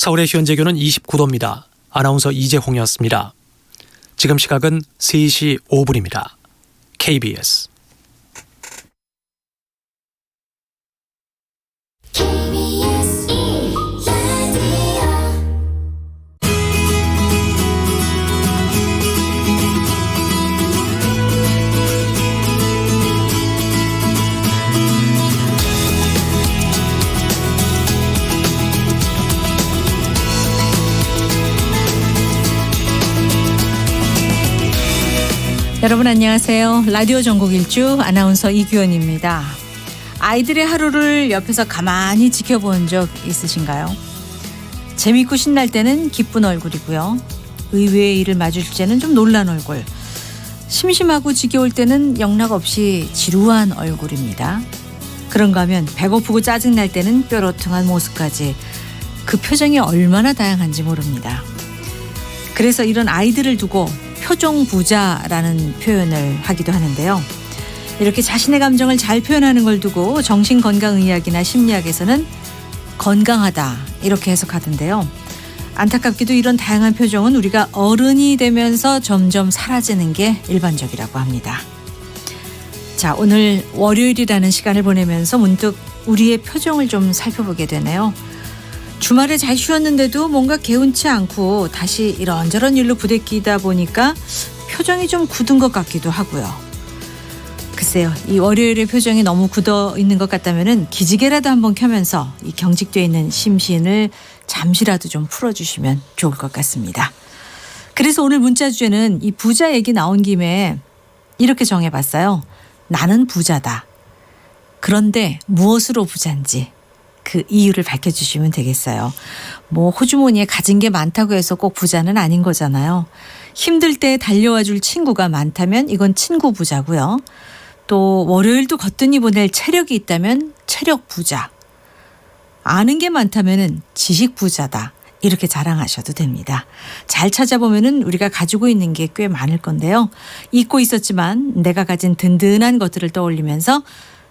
서울의 현재 기온은 29도입니다. 아나운서 이재홍이었습니다. 지금 시각은 3시 5분입니다. KBS 여러분 안녕하세요. 라디오 전국 일주 아나운서 이규현입니다. 아이들의 하루를 옆에서 가만히 지켜본 적 있으신가요? 재밌고 신날 때는 기쁜 얼굴이고요. 의외의 일을 마주칠 때는 좀 놀란 얼굴. 심심하고 지겨울 때는 영락없이 지루한 얼굴입니다. 그런가 하면 배고프고 짜증날 때는 뾰로통한 모습까지 그 표정이 얼마나 다양한지 모릅니다. 그래서 이런 아이들을 두고 표정 부자라는 표현을 하기도 하는데요. 이렇게 자신의 감정을 잘 표현하는 걸 두고 정신건강의학이나 심리학에서는 건강하다 이렇게 해석하던데요. 안타깝게도 이런 다양한 표정은 우리가 어른이 되면서 점점 사라지는 게 일반적이라고 합니다. 자, 오늘 월요일이라는 시간을 보내면서 문득 우리의 표정을 좀 살펴보게 되네요. 주말에 잘 쉬었는데도 뭔가 개운치 않고 다시 이런저런 일로 부대끼다 보니까 표정이 좀 굳은 것 같기도 하고요. 글쎄요, 이 월요일의 표정이 너무 굳어 있는 것 같다면은 기지개라도 한번 켜면서 이 경직되어 있는 심신을 잠시라도 좀 풀어주시면 좋을 것 같습니다. 그래서 오늘 문자 주제는 이 부자 얘기 나온 김에 이렇게 정해봤어요. 나는 부자다. 그런데 무엇으로 부자인지 그 이유를 밝혀주시면 되겠어요. 뭐 호주머니에 가진 게 많다고 해서 꼭 부자는 아닌 거잖아요. 힘들 때 달려와 줄 친구가 많다면 이건 친구 부자고요. 또 월요일도 거뜬히 보낼 체력이 있다면 체력 부자. 아는 게 많다면 지식 부자다. 이렇게 자랑하셔도 됩니다. 잘 찾아보면 우리가 가지고 있는 게 꽤 많을 건데요. 잊고 있었지만 내가 가진 든든한 것들을 떠올리면서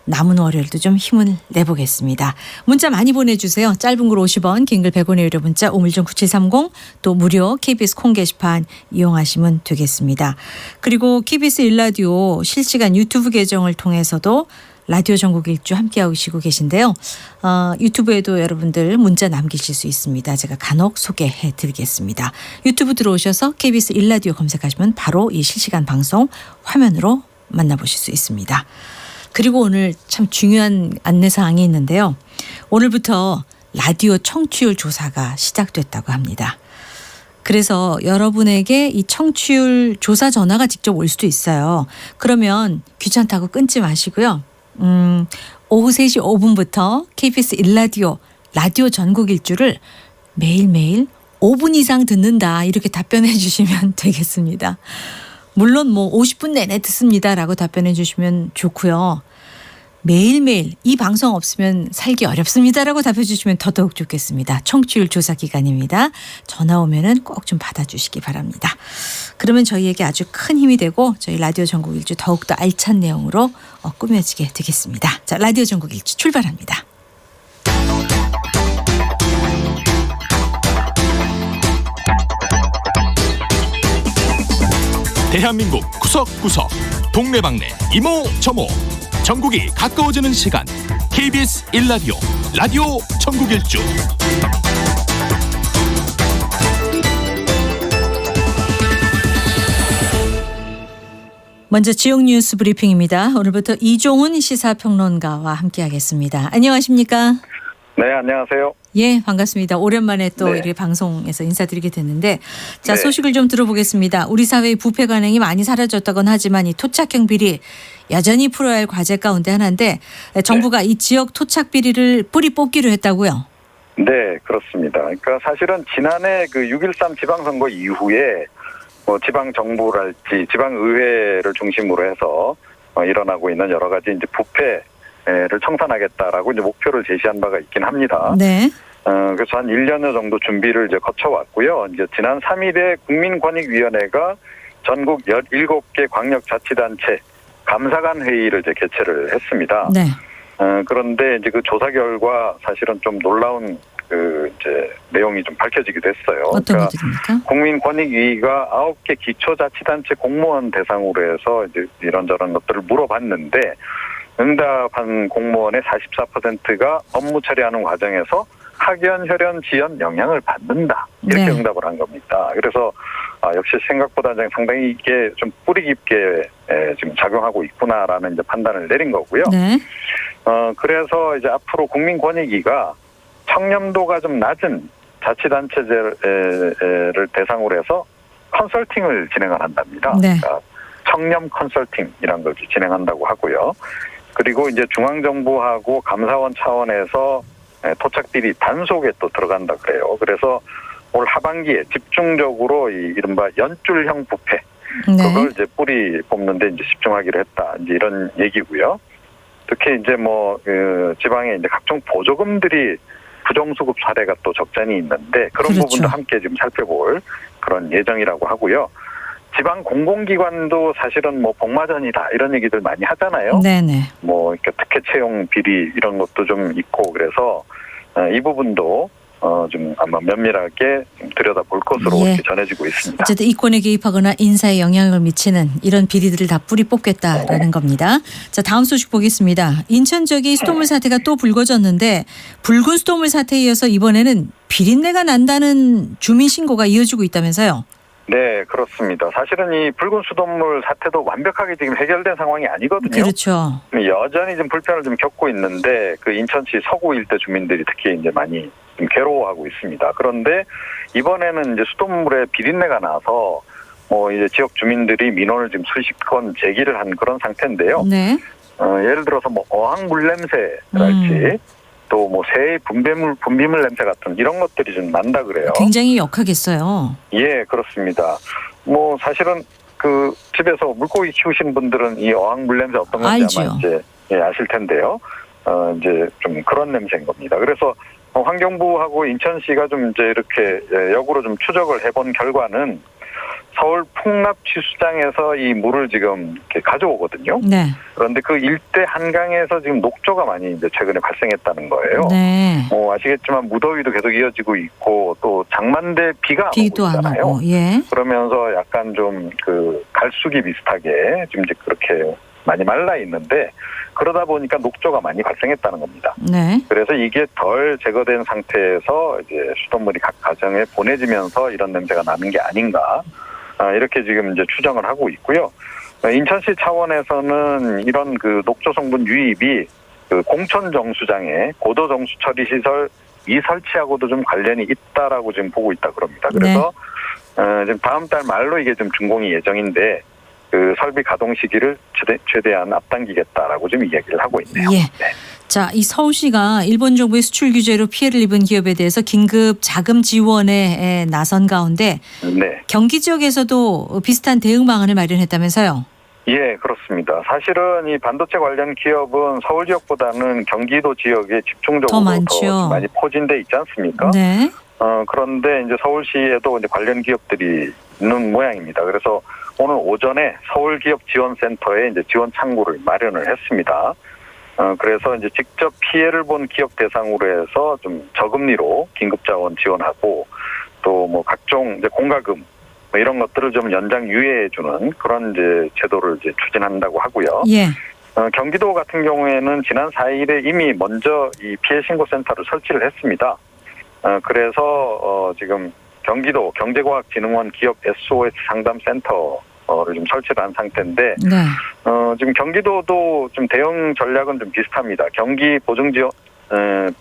남은 월요일도 좀 힘을 내보겠습니다. 문자 많이 보내주세요. 짧은 글 50원, 긴 글 100원의 유료 문자 우물정 9730 또 무료 KBS 콩 게시판 이용하시면 되겠습니다. 그리고 KBS 일라디오 실시간 유튜브 계정을 통해서도 라디오 전국 일주 함께하고 계신데요. 유튜브에도 여러분들 문자 남기실 수 있습니다. 제가 간혹 소개해 드리겠습니다. 유튜브 들어오셔서 KBS 일라디오 검색하시면 바로 이 실시간 방송 화면으로 만나보실 수 있습니다. 그리고 오늘 참 중요한 안내사항이 있는데요. 오늘부터 라디오 청취율 조사가 시작됐다고 합니다. 그래서 여러분에게 이 청취율 조사 전화가 직접 올 수도 있어요. 그러면 귀찮다고 끊지 마시고요. 오후 3시 5분부터 KBS 일라디오 라디오 전국 일주를 매일매일 5분 이상 듣는다 이렇게 답변해 주시면 되겠습니다. 물론 뭐 50분 내내 듣습니다라고 답변해 주시면 좋고요. 매일매일 이 방송 없으면 살기 어렵습니다라고 답해 주시면 더더욱 좋겠습니다. 청취율 조사 기간입니다. 전화 오면은 꼭 좀 받아주시기 바랍니다. 그러면 저희에게 아주 큰 힘이 되고 저희 라디오 전국 일주 더욱더 알찬 내용으로 꾸며지게 되겠습니다. 자, 라디오 전국 일주 출발합니다. 대한민국 구석구석 동네방네 이모저모 전국이 가까워지는 시간 KBS 일라디오 라디오 전국 일주 먼저 지역 뉴스 브리핑입니다. 오늘부터 이종훈 시사평론가와 함께하겠습니다. 안녕하십니까? 네, 안녕하세요. 예, 반갑습니다. 오랜만에 또 네. 이렇게 방송에서 인사드리게 됐는데 자, 네. 소식을 좀 들어보겠습니다. 우리 사회의 부패 관행이 많이 사라졌다곤 하지만 이 토착형 비리 여전히 풀어야 할 과제 가운데 하나인데 정부가 이 지역 토착 비리를 뿌리 뽑기로 했다고요? 네, 그렇습니다. 그러니까 사실은 지난해 그 6.13 지방선거 이후에 뭐 지방정부랄지 지방의회를 중심으로 해서 일어나고 있는 여러 가지 이제 부패를 청산하겠다라고 이제 목표를 제시한 바가 있긴 합니다. 네. 그래서 한 1년여 정도 준비를 이제 거쳐왔고요. 이제 지난 3일에 국민권익위원회가 전국 17개 광역자치단체 감사관 회의를 이제 개최를 했습니다. 네. 그런데 이제 그 조사 결과 사실은 좀 놀라운 이제 내용이 좀 밝혀지기도 했어요. 어떤 것들입니까? 국민권익위가 9개 기초자치단체 공무원 대상으로 해서 이제 이런저런 것들을 물어봤는데 응답한 공무원의 44%가 업무 처리하는 과정에서 학연, 혈연, 지연 영향을 받는다. 이렇게 네. 응답을 한 겁니다. 그래서 역시 생각보다 상당히 이게 좀 뿌리 깊게 지금 작용하고 있구나라는 이제 판단을 내린 거고요. 네. 그래서 이제 앞으로 국민권익위가 청렴도가 좀 낮은 자치단체를 대상으로 해서 컨설팅을 진행을 한답니다. 네. 그러니까 청렴 컨설팅이라는 걸 진행한다고 하고요. 그리고 이제 중앙정부하고 감사원 차원에서 토착 비리 단속에 또 들어간다 그래요. 그래서 올 하반기에 집중적으로 이 이른바 연줄형 부패 네. 그걸 이제 뿌리 뽑는데 이제 집중하기로 했다. 이제 이런 얘기고요. 특히 이제 지방에 이제 각종 보조금들이 부정수급 사례가 또 적잖이 있는데 그런 그렇죠. 부분도 함께 지금 살펴볼 그런 예정이라고 하고요. 지방 공공기관도 사실은 복마전이다 이런 얘기들 많이 하잖아요. 네네. 이렇게 특혜 채용 비리 이런 것도 좀 있고 그래서 이 부분도 좀 아마 면밀하게 들여다볼 것으로 예. 이렇게 전해지고 있습니다. 어쨌든 이권에 개입하거나 인사에 영향을 미치는 이런 비리들을 다 뿌리 뽑겠다라는 겁니다. 자, 다음 소식 보겠습니다. 인천 지역의 수돗물 사태가 또 불거졌는데 붉은 수돗물 사태에 이어서 이번에는 비린내가 난다는 주민 신고가 이어지고 있다면서요. 네, 그렇습니다. 사실은 이 붉은 수돗물 사태도 완벽하게 지금 해결된 상황이 아니거든요. 그렇죠. 여전히 좀 불편을 좀 겪고 있는데 그 인천시 서구 일대 주민들이 특히 이제 많이 좀 괴로워하고 있습니다. 그런데 이번에는 이제 수돗물에 비린내가 나서 이제 지역 주민들이 민원을 지금 수십 건 제기를 한 그런 상태인데요. 네. 예를 들어서 어항 물 냄새랄지 또 새의 분비물 냄새 같은 이런 것들이 좀 난다 그래요. 굉장히 역하겠어요. 예, 그렇습니다. 사실은 그 집에서 물고기 키우시는 분들은 이 어항 물 냄새 어떤 건지 아마 알죠. 이제 아실 텐데요. 이제 좀 그런 냄새인 겁니다. 그래서 환경부하고 인천시가 좀 이제 이렇게 역으로 좀 추적을 해본 결과는 서울 풍납취수장에서 이 물을 지금 이렇게 가져오거든요. 네. 그런데 그 일대 한강에서 지금 녹조가 많이 이제 최근에 발생했다는 거예요. 네. 아시겠지만 무더위도 계속 이어지고 있고 또 장만대 비가 비도 오고 안 있잖아요. 오고. 예. 그러면서 약간 좀 그 갈수기 비슷하게 지금 이제 그렇게 많이 말라 있는데 그러다 보니까 녹조가 많이 발생했다는 겁니다. 네. 그래서 이게 덜 제거된 상태에서 이제 수돗물이 각 가정에 보내지면서 이런 냄새가 나는 게 아닌가. 이렇게 지금 이제 추정을 하고 있고요. 인천시 차원에서는 이런 그 녹조 성분 유입이 그 공천 정수장에 고도 정수 처리 시설 이설치하고도 좀 관련이 있다라고 지금 보고 있다 그럽니다. 그래서 지금 다음 달 말로 이게 좀 준공이 예정인데 그 설비 가동 시기를 최대한 앞당기겠다라고 지금 이야기를 하고 있네요. 예. 네. 자, 이 서울시가 일본 정부의 수출 규제로 피해를 입은 기업에 대해서 긴급 자금 지원에 나선 가운데 네. 경기 지역에서도 비슷한 대응 방안을 마련했다면서요. 예, 그렇습니다. 사실은 이 반도체 관련 기업은 서울 지역보다는 경기도 지역에 집중적으로 더 많죠. 더 많이 포진돼 있지 않습니까? 네. 그런데 이제 서울시에도 이제 관련 기업들이 있는 모양입니다. 그래서 오늘 오전에 서울기업지원센터에 이제 지원 창구를 마련을 했습니다. 그래서 이제 직접 피해를 본 기업 대상으로 해서 좀 저금리로 긴급 자원 지원하고 또 각종 이제 공과금 이런 것들을 좀 연장 유예해주는 그런 이제 제도를 이제 추진한다고 하고요. 예. 경기도 같은 경우에는 지난 4일에 이미 먼저 이 피해 신고 센터를 설치를 했습니다. 그래서 지금 경기도 경제과학진흥원 기업 SOS 상담센터를 좀 설치를 한 상태인데 네. 지금 경기도도 좀 대응 전략은 좀 비슷합니다. 경기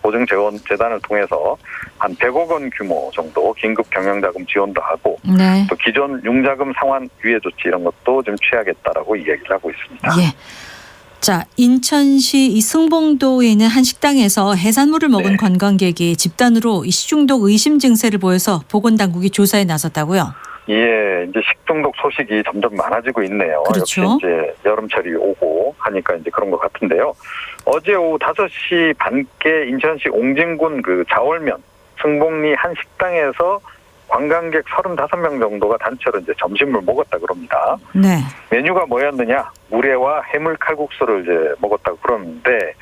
보증재원재단을 통해서 한 100억 원 규모 정도 긴급 경영자금 지원도 하고 네. 또 기존 융자금 상환 유예 조치 이런 것도 좀 취하겠다라고 이야기를 하고 있습니다. 예. 자, 인천시 이 승봉도에 있는 한 식당에서 해산물을 먹은 네. 관광객이 집단으로 이 식중독 의심 증세를 보여서 보건당국이 조사에 나섰다고요. 예, 이제 식중독 소식이 점점 많아지고 있네요. 그렇죠. 역시 이제 여름철이 오고 하니까 이제 그런 것 같은데요. 어제 오후 5시 반께 인천시 옹진군 그 자월면 승봉리 한 식당에서 관광객 35명 정도가 단체로 이제 점심을 먹었다 그럽니다. 네. 메뉴가 뭐였느냐? 물회와 해물 칼국수를 이제 먹었다고 그러는데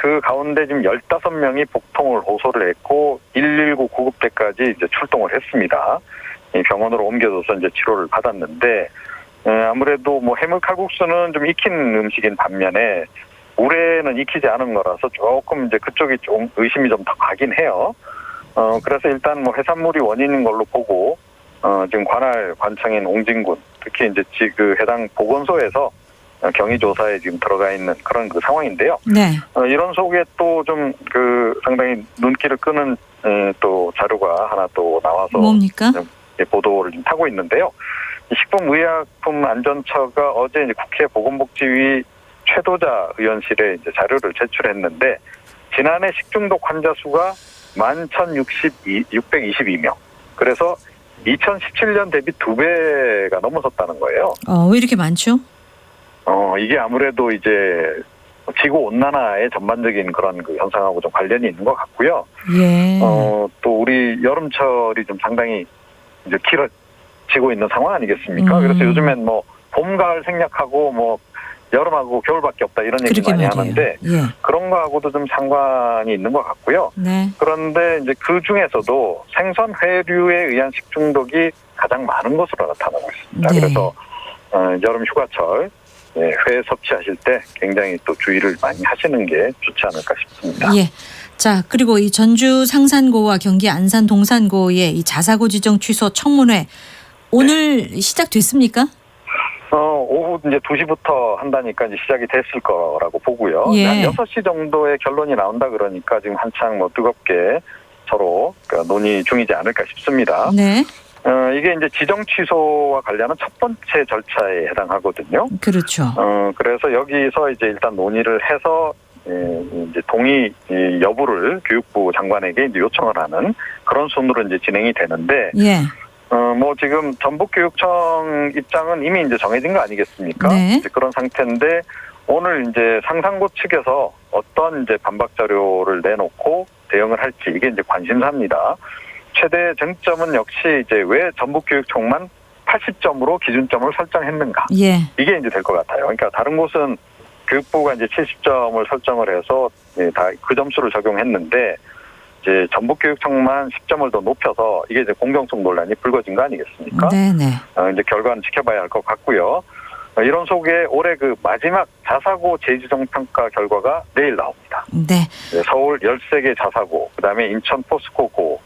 그 가운데 지금 15명이 복통을 호소를 했고 119 구급대까지 이제 출동을 했습니다. 이 병원으로 옮겨져서 이제 치료를 받았는데 아무래도 뭐 해물칼국수는 좀 익힌 음식인 반면에 우레는 익히지 않은 거라서 조금 이제 그쪽이 좀 의심이 좀 더 가긴 해요. 그래서 일단 뭐 해산물이 원인인 걸로 보고 지금 관할 관청인 옹진군 특히 이제 그 해당 보건소에서 경위 조사에 지금 들어가 있는 그런 그 상황인데요. 네. 이런 속에 또 좀 그 상당히 눈길을 끄는 또 자료가 하나 또 나와서 뭡니까? 보도를 좀 하고 있는데요. 식품의약품안전처가 어제 이제 국회 보건복지위 최도자 의원실에 이제 자료를 제출했는데 지난해 식중독 환자 수가 11,622명. 그래서 2017년 대비 2배가 넘어섰다는 거예요. 왜 이렇게 많죠? 이게 아무래도 이제 지구 온난화의 전반적인 그런 그 현상하고 좀 관련이 있는 것 같고요. 예. 또 우리 여름철이 좀 상당히 이제 길어지고 있는 상황 아니겠습니까? 그래서 요즘엔 뭐 봄, 가을 생략하고 뭐 여름하고 겨울밖에 없다 이런 얘기 많이 말이에요. 하는데 예. 그런 거하고도 좀 상관이 있는 것 같고요. 네. 그런데 이제 그 중에서도 생선 회류에 의한 식중독이 가장 많은 것으로 나타나고 있습니다. 네. 그래서 여름 휴가철 회 섭취하실 때 굉장히 또 주의를 많이 하시는 게 좋지 않을까 싶습니다. 예. 자, 그리고 이 전주 상산고와 경기 안산 동산고의 이 자사고 지정 취소 청문회 오늘 시작됐습니까? 오후 이제 2시부터 한다니까 이제 시작이 됐을 거라고 보고요. 예. 한 6시 정도의 결론이 나온다 그러니까 지금 한창 뭐 뜨겁게 서로 논의 중이지 않을까 싶습니다. 네. 이게 이제 지정 취소와 관련한 첫 번째 절차에 해당하거든요. 그렇죠. 그래서 여기서 이제 일단 논의를 해서 이제 동의 여부를 교육부 장관에게 이제 요청을 하는 그런 순으로 이제 진행이 되는데, 예. 뭐 지금 전북교육청 입장은 이미 이제 정해진 거 아니겠습니까? 네. 이제 그런 상태인데 오늘 이제 상산고 측에서 어떤 이제 반박 자료를 내놓고 대응을 할지 이게 이제 관심사입니다. 최대 쟁점은 역시 이제 왜 전북교육청만 80점으로 기준점을 설정했는가. 예. 이게 이제 될 것 같아요. 그러니까 다른 곳은 교육부가 이제 70점을 설정을 해서 다 그 점수를 적용했는데 이제 전북교육청만 10점을 더 높여서 이게 이제 공정성 논란이 불거진 거 아니겠습니까? 네네. 이제 결과는 지켜봐야 할 것 같고요. 이런 속에 올해 그 마지막 자사고 재지정 평가 결과가 내일 나옵니다. 네. 서울 13개 자사고, 그다음에 인천 포스코고.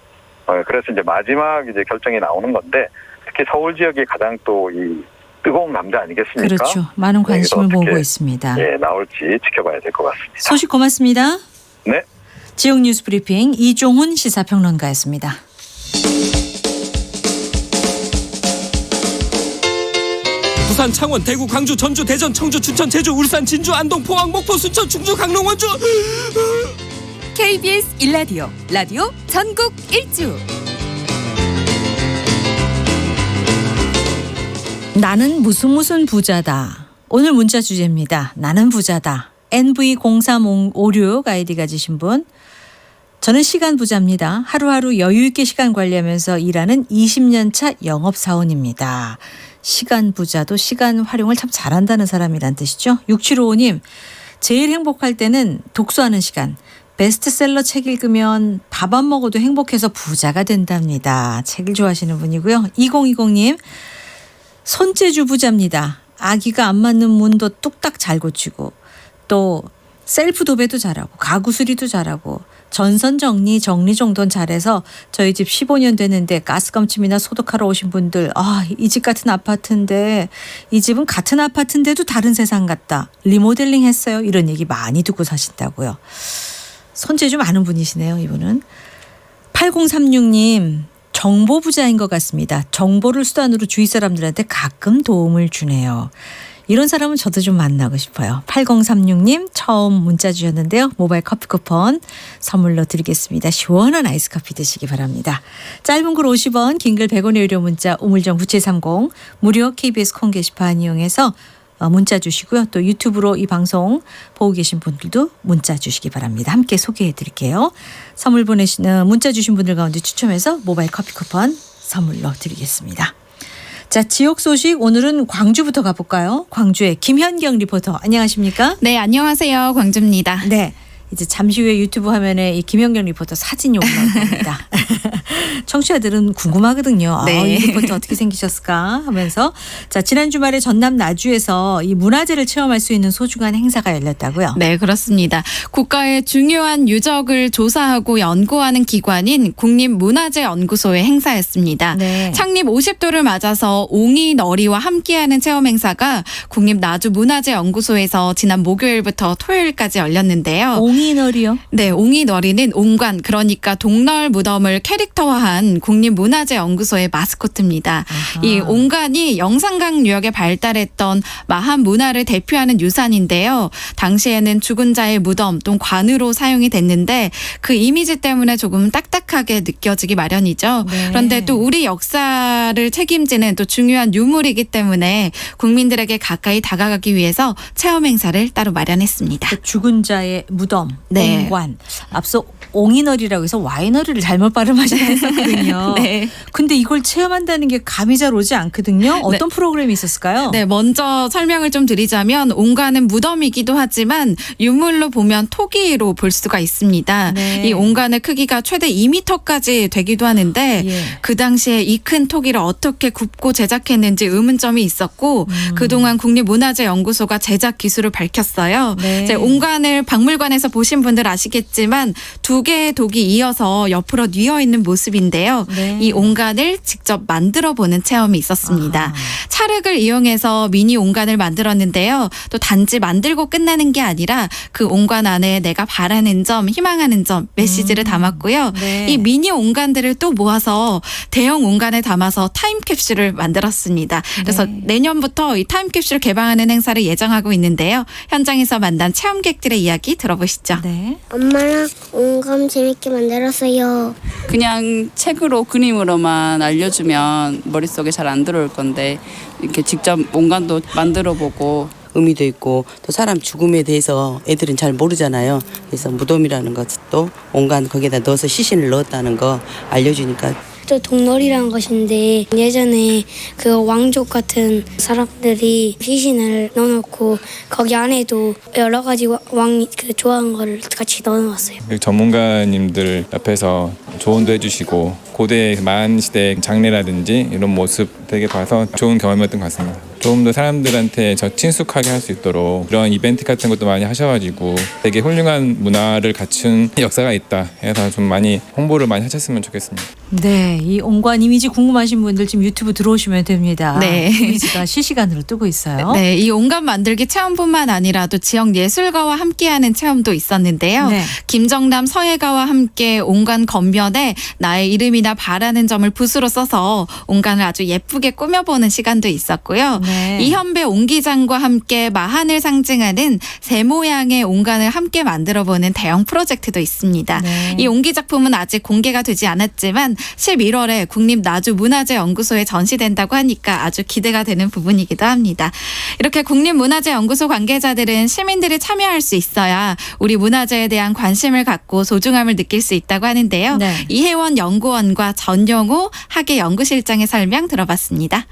그래서 이제 마지막 이제 결정이 나오는 건데 특히 서울 지역이 가장 또 이 뜨거운 감자 아니겠습니까? 그렇죠. 많은 관심을 모으고 있습니다. 나올지 지켜봐야 될 것 같습니다. 소식 고맙습니다. 네. 지역 뉴스 브리핑 이종훈 시사평론가였습니다. 부산, 창원, 대구, 광주, 전주, 대전, 청주, 춘천, 제주, 울산, 진주, 안동, 포항, 목포, 순천, 충주, 강릉, 원주. KBS 1라디오 라디오 전국 일주. 나는 무슨 부자다. 오늘 문자 주제입니다. 나는 부자다. NV0356 아이디 가지신 분. 저는 시간 부자입니다. 하루하루 여유 있게 시간 관리하면서 일하는 20년 차 영업사원입니다. 시간 부자도 시간 활용을 참 잘한다는 사람이란 뜻이죠. 6755님, 제일 행복할 때는 독서하는 시간. 베스트셀러 책 읽으면 밥 안 먹어도 행복해서 부자가 된답니다. 책을 좋아하시는 분이고요. 2020님, 손재주 부자입니다. 아기가 안 맞는 문도 뚝딱 잘 고치고 또 셀프 도배도 잘하고 가구 수리도 잘하고 전선 정리 정돈 잘해서 저희 집 15년 됐는데 가스검침이나 소독하러 오신 분들 이 집 같은 아파트인데 이 집은 같은 아파트인데도 다른 세상 같다. 리모델링 했어요. 이런 얘기 많이 듣고 사신다고요. 손재주 많은 분이시네요. 이분은. 8036님. 정보 부자인 것 같습니다. 정보를 수단으로 주위 사람들한테 가끔 도움을 주네요. 이런 사람은 저도 좀 만나고 싶어요. 8036님 처음 문자 주셨는데요. 모바일 커피 쿠폰 선물로 드리겠습니다. 시원한 아이스 커피 드시기 바랍니다. 짧은 글 50원, 긴 글 100원의 유료 문자 우물정 9730 무료 KBS 콩 게시판 이용해서 문자 주시고요. 또 유튜브로 이 방송 보고 계신 분들도 문자 주시기 바랍니다. 함께 소개해 드릴게요. 선물 보내시는 문자 주신 분들 가운데 추첨해서 모바일 커피 쿠폰 선물로 드리겠습니다. 자, 지역 소식 오늘은 광주부터 가볼까요? 광주의 김현경 리포터 안녕하십니까? 네, 안녕하세요. 광주입니다. 네. 이제 잠시 후에 유튜브 화면에 이 김연경 리포터 사진이 올라올 겁니다. 청취자들은 궁금하거든요. 네. 이 리포터 어떻게 생기셨을까 하면서 자 지난 주말에 전남 나주에서 이 문화재를 체험할 수 있는 소중한 행사가 열렸다고요. 네, 그렇습니다. 국가의 중요한 유적을 조사하고 연구하는 기관인 국립문화재연구소의 행사였습니다. 네. 창립 50도를 맞아서 옹이너리와 함께하는 체험 행사가 국립나주문화재연구소에서 지난 목요일부터 토요일까지 열렸는데요. 옹이너리요? 네, 옹이너리는 옹관, 그러니까 동널 무덤을 캐릭터화한 국립문화재연구소의 마스코트입니다. 아하. 이 옹관이 영산강 유역에 발달했던 마한 문화를 대표하는 유산인데요. 당시에는 죽은 자의 무덤 또는 관으로 사용이 됐는데 그 이미지 때문에 조금 딱딱하게 느껴지기 마련이죠. 네. 그런데 또 우리 역사를 책임지는 또 중요한 유물이기 때문에 국민들에게 가까이 다가가기 위해서 체험 행사를 따로 마련했습니다. 그 죽은 자의 무덤, 네. 옹관. 앞서 옹이너리라고 해서 와이너리를 잘못 발음하시나 했었거든요. 네. 근데 이걸 체험한다는 게 감이 잘 오지 않거든요. 어떤 프로그램이 있었을까요? 네, 먼저 설명을 좀 드리자면 옹관은 무덤이기도 하지만 유물로 보면 토기로 볼 수가 있습니다. 네. 이 옹관의 크기가 최대 2m까지 되기도 하는데 예. 그 당시에 이 큰 토기를 어떻게 굽고 제작했는지 의문점이 있었고 그동안 국립문화재연구소가 제작 기술을 밝혔어요. 네. 이제 옹관을 박물관에서 보신 분들 아시겠지만 두 개의 독이 이어서 옆으로 뉘어 있는 모습인데요. 네. 이 옹관을 직접 만들어 보는 체험이 있었습니다. 아하. 찰흙을 이용해서 미니 옹관을 만들었는데요. 또 단지 만들고 끝나는 게 아니라 그 옹관 안에 내가 바라는 점, 희망하는 점, 메시지를 담았고요. 네. 이 미니 옹관들을 또 모아서 대형 옹관에 담아서 타임캡슐을 만들었습니다. 그래서 네. 내년부터 이 타임캡슐 개방하는 행사를 예정하고 있는데요. 현장에서 만난 체험객들의 이야기 들어보시죠. 네. 엄마랑 온감 재밌게 만들었어요. 그냥 책으로 그림으로만 알려주면 머릿속에 잘 안 들어올 건데 이렇게 직접 온간도 만들어보고 의미도 있고 또 사람 죽음에 대해서 애들은 잘 모르잖아요. 그래서 무덤이라는 것도 온간 거기에다 넣어서 시신을 넣었다는 거 알려주니까 또 동놀이라는 것인데 예전에 그 왕족 같은 사람들이 시신을 넣어놓고 거기 안에도 여러 가지 왕이 그 좋아하는 걸 같이 넣어놨어요. 전문가님들 옆에서 조언도 해주시고 고대 만 시대 장례라든지 이런 모습 되게 봐서 좋은 경험이었던 것 같습니다. 조금 더 사람들한테 더 친숙하게 할 수 있도록 이런 이벤트 같은 것도 많이 하셔가지고 되게 훌륭한 문화를 갖춘 역사가 있다 해서 좀 많이 홍보를 많이 하셨으면 좋겠습니다. 네, 이 옹관 이미지 궁금하신 분들 지금 유튜브 들어오시면 됩니다. 네. 이미지가 실시간으로 뜨고 있어요. 네, 이 옹관 만들기 체험뿐만 아니라 또 지역 예술가와 함께하는 체험도 있었는데요. 네. 김정남 서예가와 함께 옹관 겉면에 나의 이름이나 바라는 점을 붓으로 써서 옹관을 아주 예쁘게 꾸며보는 시간도 있었고요. 네. 이현배 옹기장과 함께 마한을 상징하는 새 모양의 옹관을 함께 만들어보는 대형 프로젝트도 있습니다. 네. 이 옹기 작품은 아직 공개가 되지 않았지만 11월에 국립나주문화재연구소에 전시된다고 하니까 아주 기대가 되는 부분이기도 합니다. 이렇게 국립문화재연구소 관계자들은 시민들이 참여할 수 있어야 우리 문화재에 대한 관심을 갖고 소중함을 느낄 수 있다고 하는데요. 네. 이혜원 연구원과 전용호 학예 연구실장의 설명 들어봤습니다.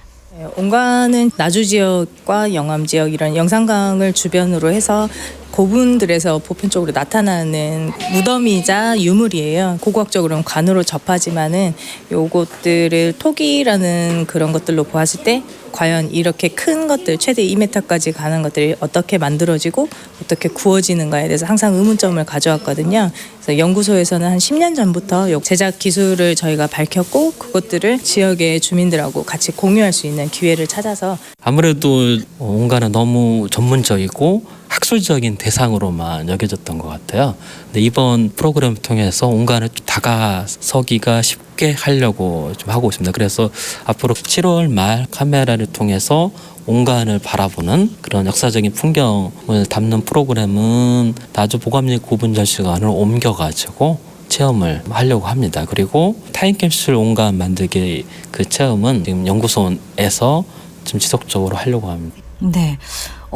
옹관은 나주 지역과 영암 지역 이런 영산강을 주변으로 해서 고분들에서 보편적으로 나타나는 무덤이자 유물이에요. 고고학적으로는 관으로 접하지만은 요것들을 토기라는 그런 것들로 보았을 때 과연 이렇게 큰 것들 최대 2m까지 가는 것들이 어떻게 만들어지고 어떻게 구워지는가에 대해서 항상 의문점을 가져왔거든요. 그래서 연구소에서는 한 10년 전부터 요 제작 기술을 저희가 밝혔고 그것들을 지역의 주민들하고 같이 공유할 수 있는 기회를 찾아서 아무래도 옹관은 너무 전문적이고 학술적인 대상으로만 여겨졌던 것 같아요. 근데 이번 프로그램을 통해서 옹관을 다가서기가 쉽게 하려고 좀 하고 있습니다. 그래서 앞으로 7월 말 카메라를 통해서 옹관을 바라보는 그런 역사적인 풍경을 담는 프로그램은 나주 보감리 구분전시관을 옮겨가지고 체험을 하려고 합니다. 그리고 타임캡슐 옹관 만들기 그 체험은 지금 연구소에서 좀 지속적으로 하려고 합니다. 네.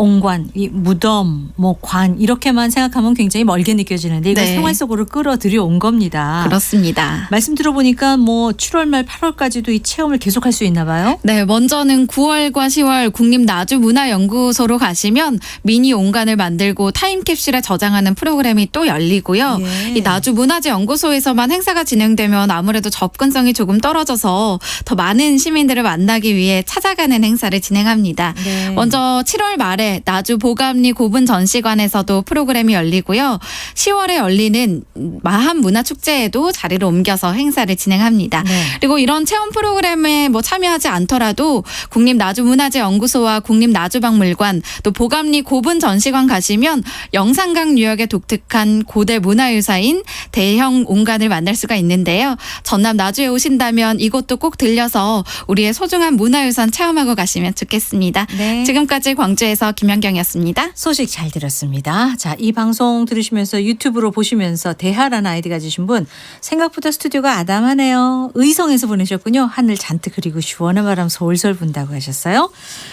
옹관, 이 무덤, 뭐 관 이렇게만 생각하면 굉장히 멀게 느껴지는데 이걸 네. 생활 속으로 끌어들여 온 겁니다. 그렇습니다. 말씀 들어보니까 뭐 7월 말 8월까지도 이 체험을 계속할 수 있나 봐요. 네, 먼저는 9월과 10월 국립나주문화연구소로 가시면 미니 옹관을 만들고 타임캡슐에 저장하는 프로그램이 또 열리고요. 예. 이 나주문화재연구소에서만 행사가 진행되면 아무래도 접근성이 조금 떨어져서 더 많은 시민들을 만나기 위해 찾아가는 행사를 진행합니다. 네. 먼저 7월 말에 나주 보감리 고분 전시관에서도 프로그램이 열리고요. 10월에 열리는 마한문화축제에도 자리를 옮겨서 행사를 진행합니다. 네. 그리고 이런 체험 프로그램에 뭐 참여하지 않더라도 국립나주문화재연구소와 국립나주박물관 또 보감리 고분 전시관 가시면 영산강 유역에 독특한 고대 문화유사인 대형 옹관을 만날 수가 있는데요. 전남 나주에 오신다면 이곳도 꼭 들려서 우리의 소중한 문화유산 체험하고 가시면 좋겠습니다. 네. 지금까지 광주에서 김연경이었습니다. 소식 잘 들었습니다. 자, 이 방송 들으시면서 유튜브로 보시면서 대하라는 아이디 가지신 분 생각보다 스튜디오가 아담하네요. 의성에서 보내셨군요. 하늘 잔뜩 그리고 시원한 바람 솔솔 분다고 하셨어요.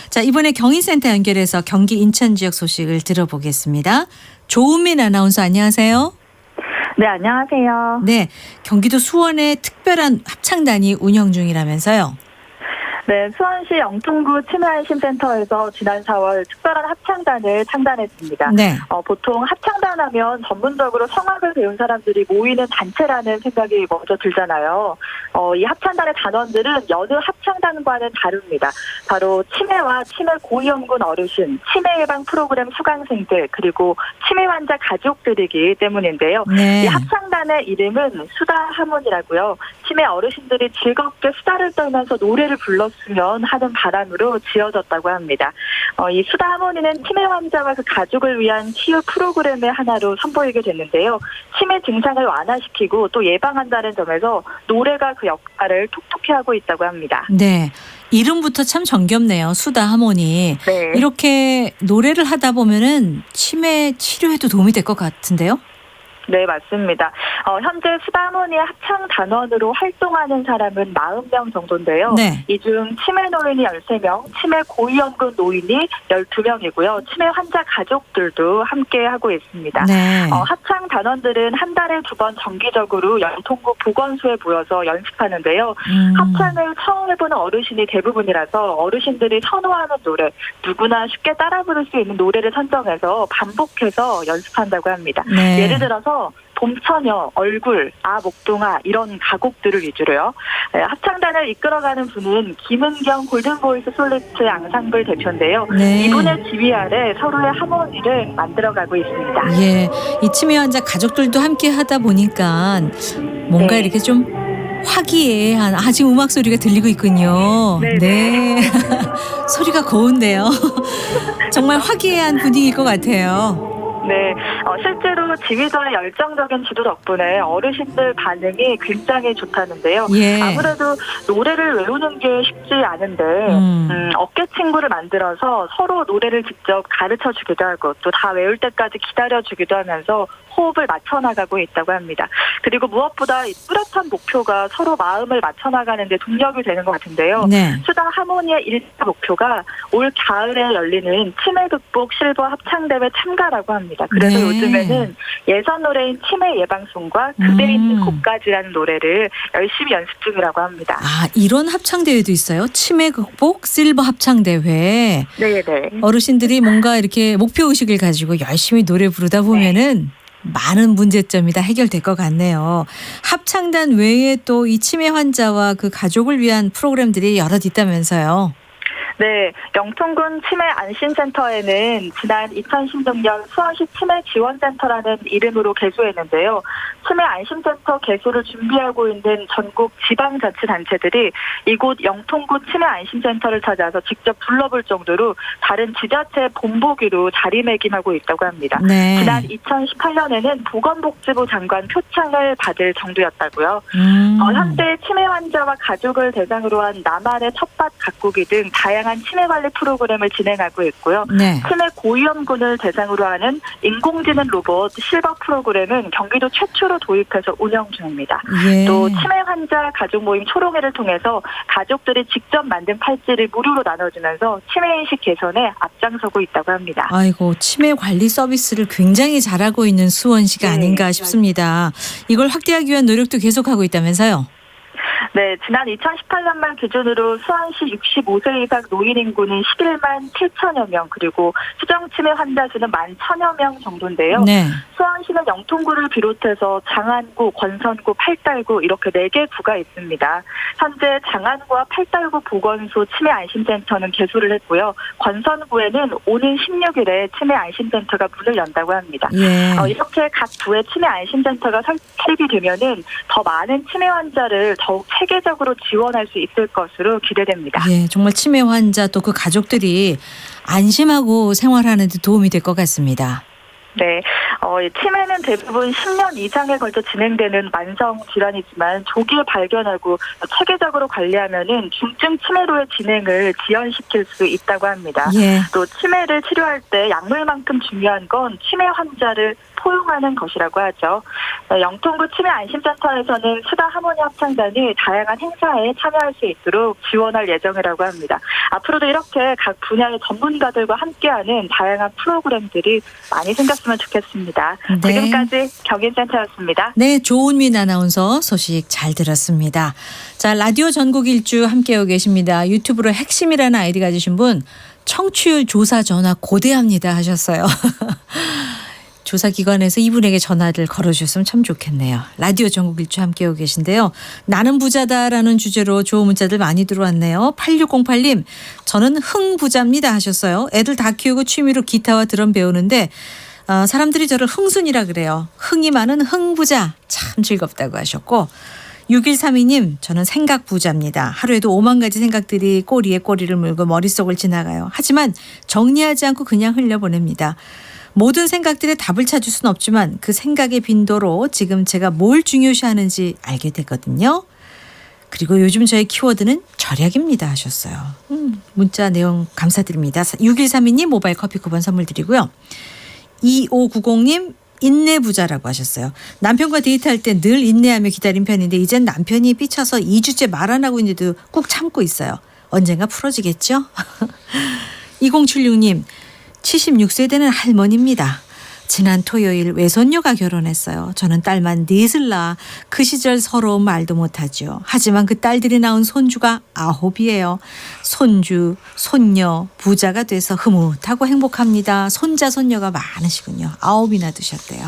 자, 이번에 경인센터 연결해서 경기 인천 지역 소식을 들어보겠습니다. 조은민 아나운서 안녕하세요. 네, 안녕하세요. 네, 경기도 수원에 특별한 합창단이 운영 중이라면서요. 네, 수원시 영통구 치매안심센터에서 지난 4월 특별한 합창단을 창단했습니다. 네. 보통 합창단 하면 전문적으로 성악을 배운 사람들이 모이는 단체라는 생각이 먼저 들잖아요. 이 합창단의 단원들은 여느 합창단과는 다릅니다. 바로 치매와 치매 고위험군 어르신, 치매 예방 프로그램 수강생들, 그리고 치매 환자 가족들이기 때문인데요. 네. 이 합창단의 이름은 수다 하모니라고요. 치매 어르신들이 즐겁게 수다를 떨면서 노래를 불렀으면 하는 바람으로 지어졌다고 합니다. 이 수다 하모니는 치매 환자와 그 가족을 위한 치유 프로그램의 하나로 선보이게 됐는데요. 치매 증상을 완화시키고 또 예방한다는 점에서 노래가 그 역할을 톡톡히 하고 있다고 합니다. 네. 이름부터 참 정겹네요. 수다 하모니. 네. 이렇게 노래를 하다 보면은 치매 치료에도 도움이 될 것 같은데요? 네, 맞습니다. 현재 수다하모니의 합창 단원으로 활동하는 사람은 40명 정도인데요. 네. 이 중 치매 노인이 13명, 치매 고위험군 노인이 12명이고요. 치매 환자 가족들도 함께 하고 있습니다. 네. 합창 단원들은 한 달에 2번 정기적으로 영통구 보건소에 모여서 연습하는데요. 합창을 처음 해보는 어르신이 대부분이라서 어르신들이 선호하는 노래, 누구나 쉽게 따라 부를 수 있는 노래를 선정해서 반복해서 연습한다고 합니다. 네. 예를 들어서 봄처녀, 얼굴, 목동아 이런 가곡들을 위주로요. 합창단을 이끌어가는 분은 김은경 골든보이스 솔리스트 앙상블 대표인데요. 네. 이분의 지휘 아래 서로의 하모니를 만들어가고 있습니다. 예, 이 치매 환자 가족들도 함께 하다 보니까 뭔가 네. 이렇게 좀 화기애애한 지금 음악 소리가 들리고 있군요. 네네. 네. 소리가 고운데요. 정말 화기애애한 분위기일 것 같아요. 네, 실제로 지휘자의 열정적인 지도 덕분에 어르신들 반응이 굉장히 좋다는데요. 예. 아무래도 노래를 외우는 게 쉽지 않은데 어깨 친구를 만들어서 서로 노래를 직접 가르쳐주기도 하고 또 다 외울 때까지 기다려주기도 하면서 호흡을 맞춰나가고 있다고 합니다. 그리고 무엇보다 이 뚜렷한 목표가 서로 마음을 맞춰나가는 데 동력이 되는 것 같은데요. 네. 수다 하모니의 1차 목표가 올 가을에 열리는 치매 극복 실버 합창대회 참가라고 합니다. 그래서 네. 요즘에는 예선 노래인 치매 예방송과 그대 있는 곳까지라는 노래를 열심히 연습 중이라고 합니다. 이런 합창대회도 있어요? 치매 극복 실버 합창대회. 네네. 어르신들이 뭔가 이렇게 목표의식을 가지고 열심히 노래 부르다 보면은 많은 문제점이 다 해결될 것 같네요. 합창단 외에 또 이 치매 환자와 그 가족을 위한 프로그램들이 여럿 있다면서요. 네, 영통군 치매 안심센터에는 지난 2016년 수원시 치매 지원센터라는 이름으로 개소했는데요. 치매 안심센터 개소를 준비하고 있는 전국 지방자치단체들이 이곳 영통구 치매 안심센터를 찾아서 직접 불러볼 정도로 다른 지자체 본보기로 자리매김하고 있다고 합니다. 네. 지난 2018년에는 보건복지부 장관 표창을 받을 정도였다고요. 현재 치매 환자와 가족을 대상으로 한 나만의 텃밭 가꾸기 등 다양한 다양한 치매 관리 프로그램을 진행하고 있고요. 네. 치매 고위험군을 대상으로 하는 인공지능 로봇 실버 프로그램은 경기도 최초로 도입해서 운영 중입니다. 예. 또 치매 환자 가족 모임 초롱회를 통해서 가족들이 직접 만든 팔찌를 무료로 나눠주면서 치매인식 개선에 앞장서고 있다고 합니다. 아이고, 치매 관리 서비스를 굉장히 잘하고 있는 수원시가 아닌가 싶습니다. 이걸 확대하기 위한 노력도 계속하고 있다면서요? 네, 지난 2018년 말 기준으로 수원시 65세 이상 노인 인구는 11만 7천여 명, 그리고 수정 치매 환자 수는 11,000여 명 정도인데요. 네. 수원시는 영통구를 비롯해서 장안구, 권선구, 팔달구 이렇게 4개 구가 있습니다. 현재 장안구와 팔달구 보건소 치매 안심센터는 개소를 했고요. 권선구에는 오는 16일에 치매 안심센터가 문을 연다고 합니다. 예. 이렇게 각 구의 치매 안심센터가 설립이 되면은 더 많은 치매 환자를 더욱 체계적으로 지원할 수 있을 것으로 기대됩니다. 예, 정말 치매 환자 또 그 가족들이 안심하고 생활하는 데 도움이 될 것 같습니다. 네, 치매는 대부분 10년 이상에 걸쳐 진행되는 만성 질환이지만 조기에 발견하고 체계적으로 관리하면은 중증 치매로의 진행을 지연시킬 수 있다고 합니다. 예. 또 치매를 치료할 때 약물만큼 중요한 건 치매 환자를 포용하는 것이라고 하죠. 영통구 치매 안심센터에서는 수다 하모니 합창단이 다양한 행사에 참여할 수 있도록 지원할 예정이라고 합니다. 앞으로도 이렇게 각 분야의 전문가들과 함께하는 다양한 프로그램들이 많이 생겼으면 좋겠습니다. 네. 지금까지 경인센터였습니다. 네, 조은민 아나운서 소식 잘 들었습니다. 자, 라디오 전국 일주 함께하고 계십니다. 유튜브로 핵심이라는 아이디 가지신 분 청취율 조사 전화 고대합니다 하셨어요. 조사기관에서 이분에게 전화를 걸어주셨으면 참 좋겠네요. 라디오 전국 일주 함께하고 계신데요. 나는 부자다라는 주제로 좋은 문자들 많이 들어왔네요. 8608님, 저는 흥부자입니다 하셨어요. 애들 다 키우고 취미로 기타와 드럼 배우는데 사람들이 저를 흥순이라 그래요. 흥이 많은 흥부자, 참 즐겁다고 하셨고, 6132님, 저는 생각부자입니다. 하루에도 5만 가지 생각들이 꼬리에 꼬리를 물고 머릿속을 지나가요. 하지만 정리하지 않고 그냥 흘려보냅니다. 모든 생각들의 답을 찾을 수는 없지만 그 생각의 빈도로 지금 제가 뭘 중요시하는지 알게 되거든요. 그리고 요즘 저의 키워드는 절약입니다 하셨어요. 문자 내용 감사드립니다. 6132님 모바일 커피 쿠폰 선물 드리고요. 2590님 인내부자라고 하셨어요. 남편과 데이트할 때 늘 인내하며 기다린 편인데 이젠 남편이 삐쳐서 2주째 말 안 하고 있는데도 꾹 참고 있어요. 언젠가 풀어지겠죠? 2076님 76세 되는 할머니입니다. 지난 토요일 외손녀가 결혼했어요. 저는 딸만 넷을 낳아 그 시절 서러운 말도 못하죠. 하지만 그 딸들이 낳은 손주가 9이에요. 손주, 손녀, 부자가 돼서 흐뭇하고 행복합니다. 손자, 손녀가 많으시군요. 9이나 두셨대요.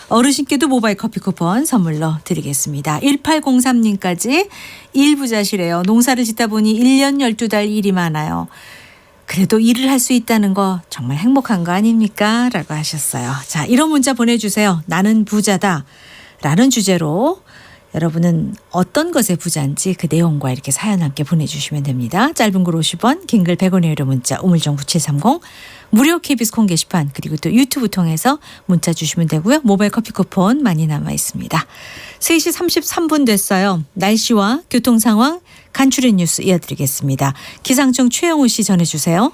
어르신께도 모바일 커피 쿠폰 선물로 드리겠습니다. 1803님까지 일부자시래요. 농사를 짓다 보니 1년 12달 일이 많아요. 그래도 일을 할 수 있다는 거 정말 행복한 거 아닙니까? 라고 하셨어요. 자, 이런 문자 보내주세요. 나는 부자다 라는 주제로 여러분은 어떤 것에 부자인지 그 내용과 이렇게 사연 함께 보내주시면 됩니다. 짧은 글 50원, 긴 글 100원의 유료 문자 우물정 9730 무료 KBS 콩 게시판 그리고 또 유튜브 통해서 문자 주시면 되고요. 모바일 커피 쿠폰 많이 남아 있습니다. 3시 33분 됐어요. 날씨와 교통 상황 간추린 뉴스 이어드리겠습니다. 기상청 최영우 씨 전해주세요.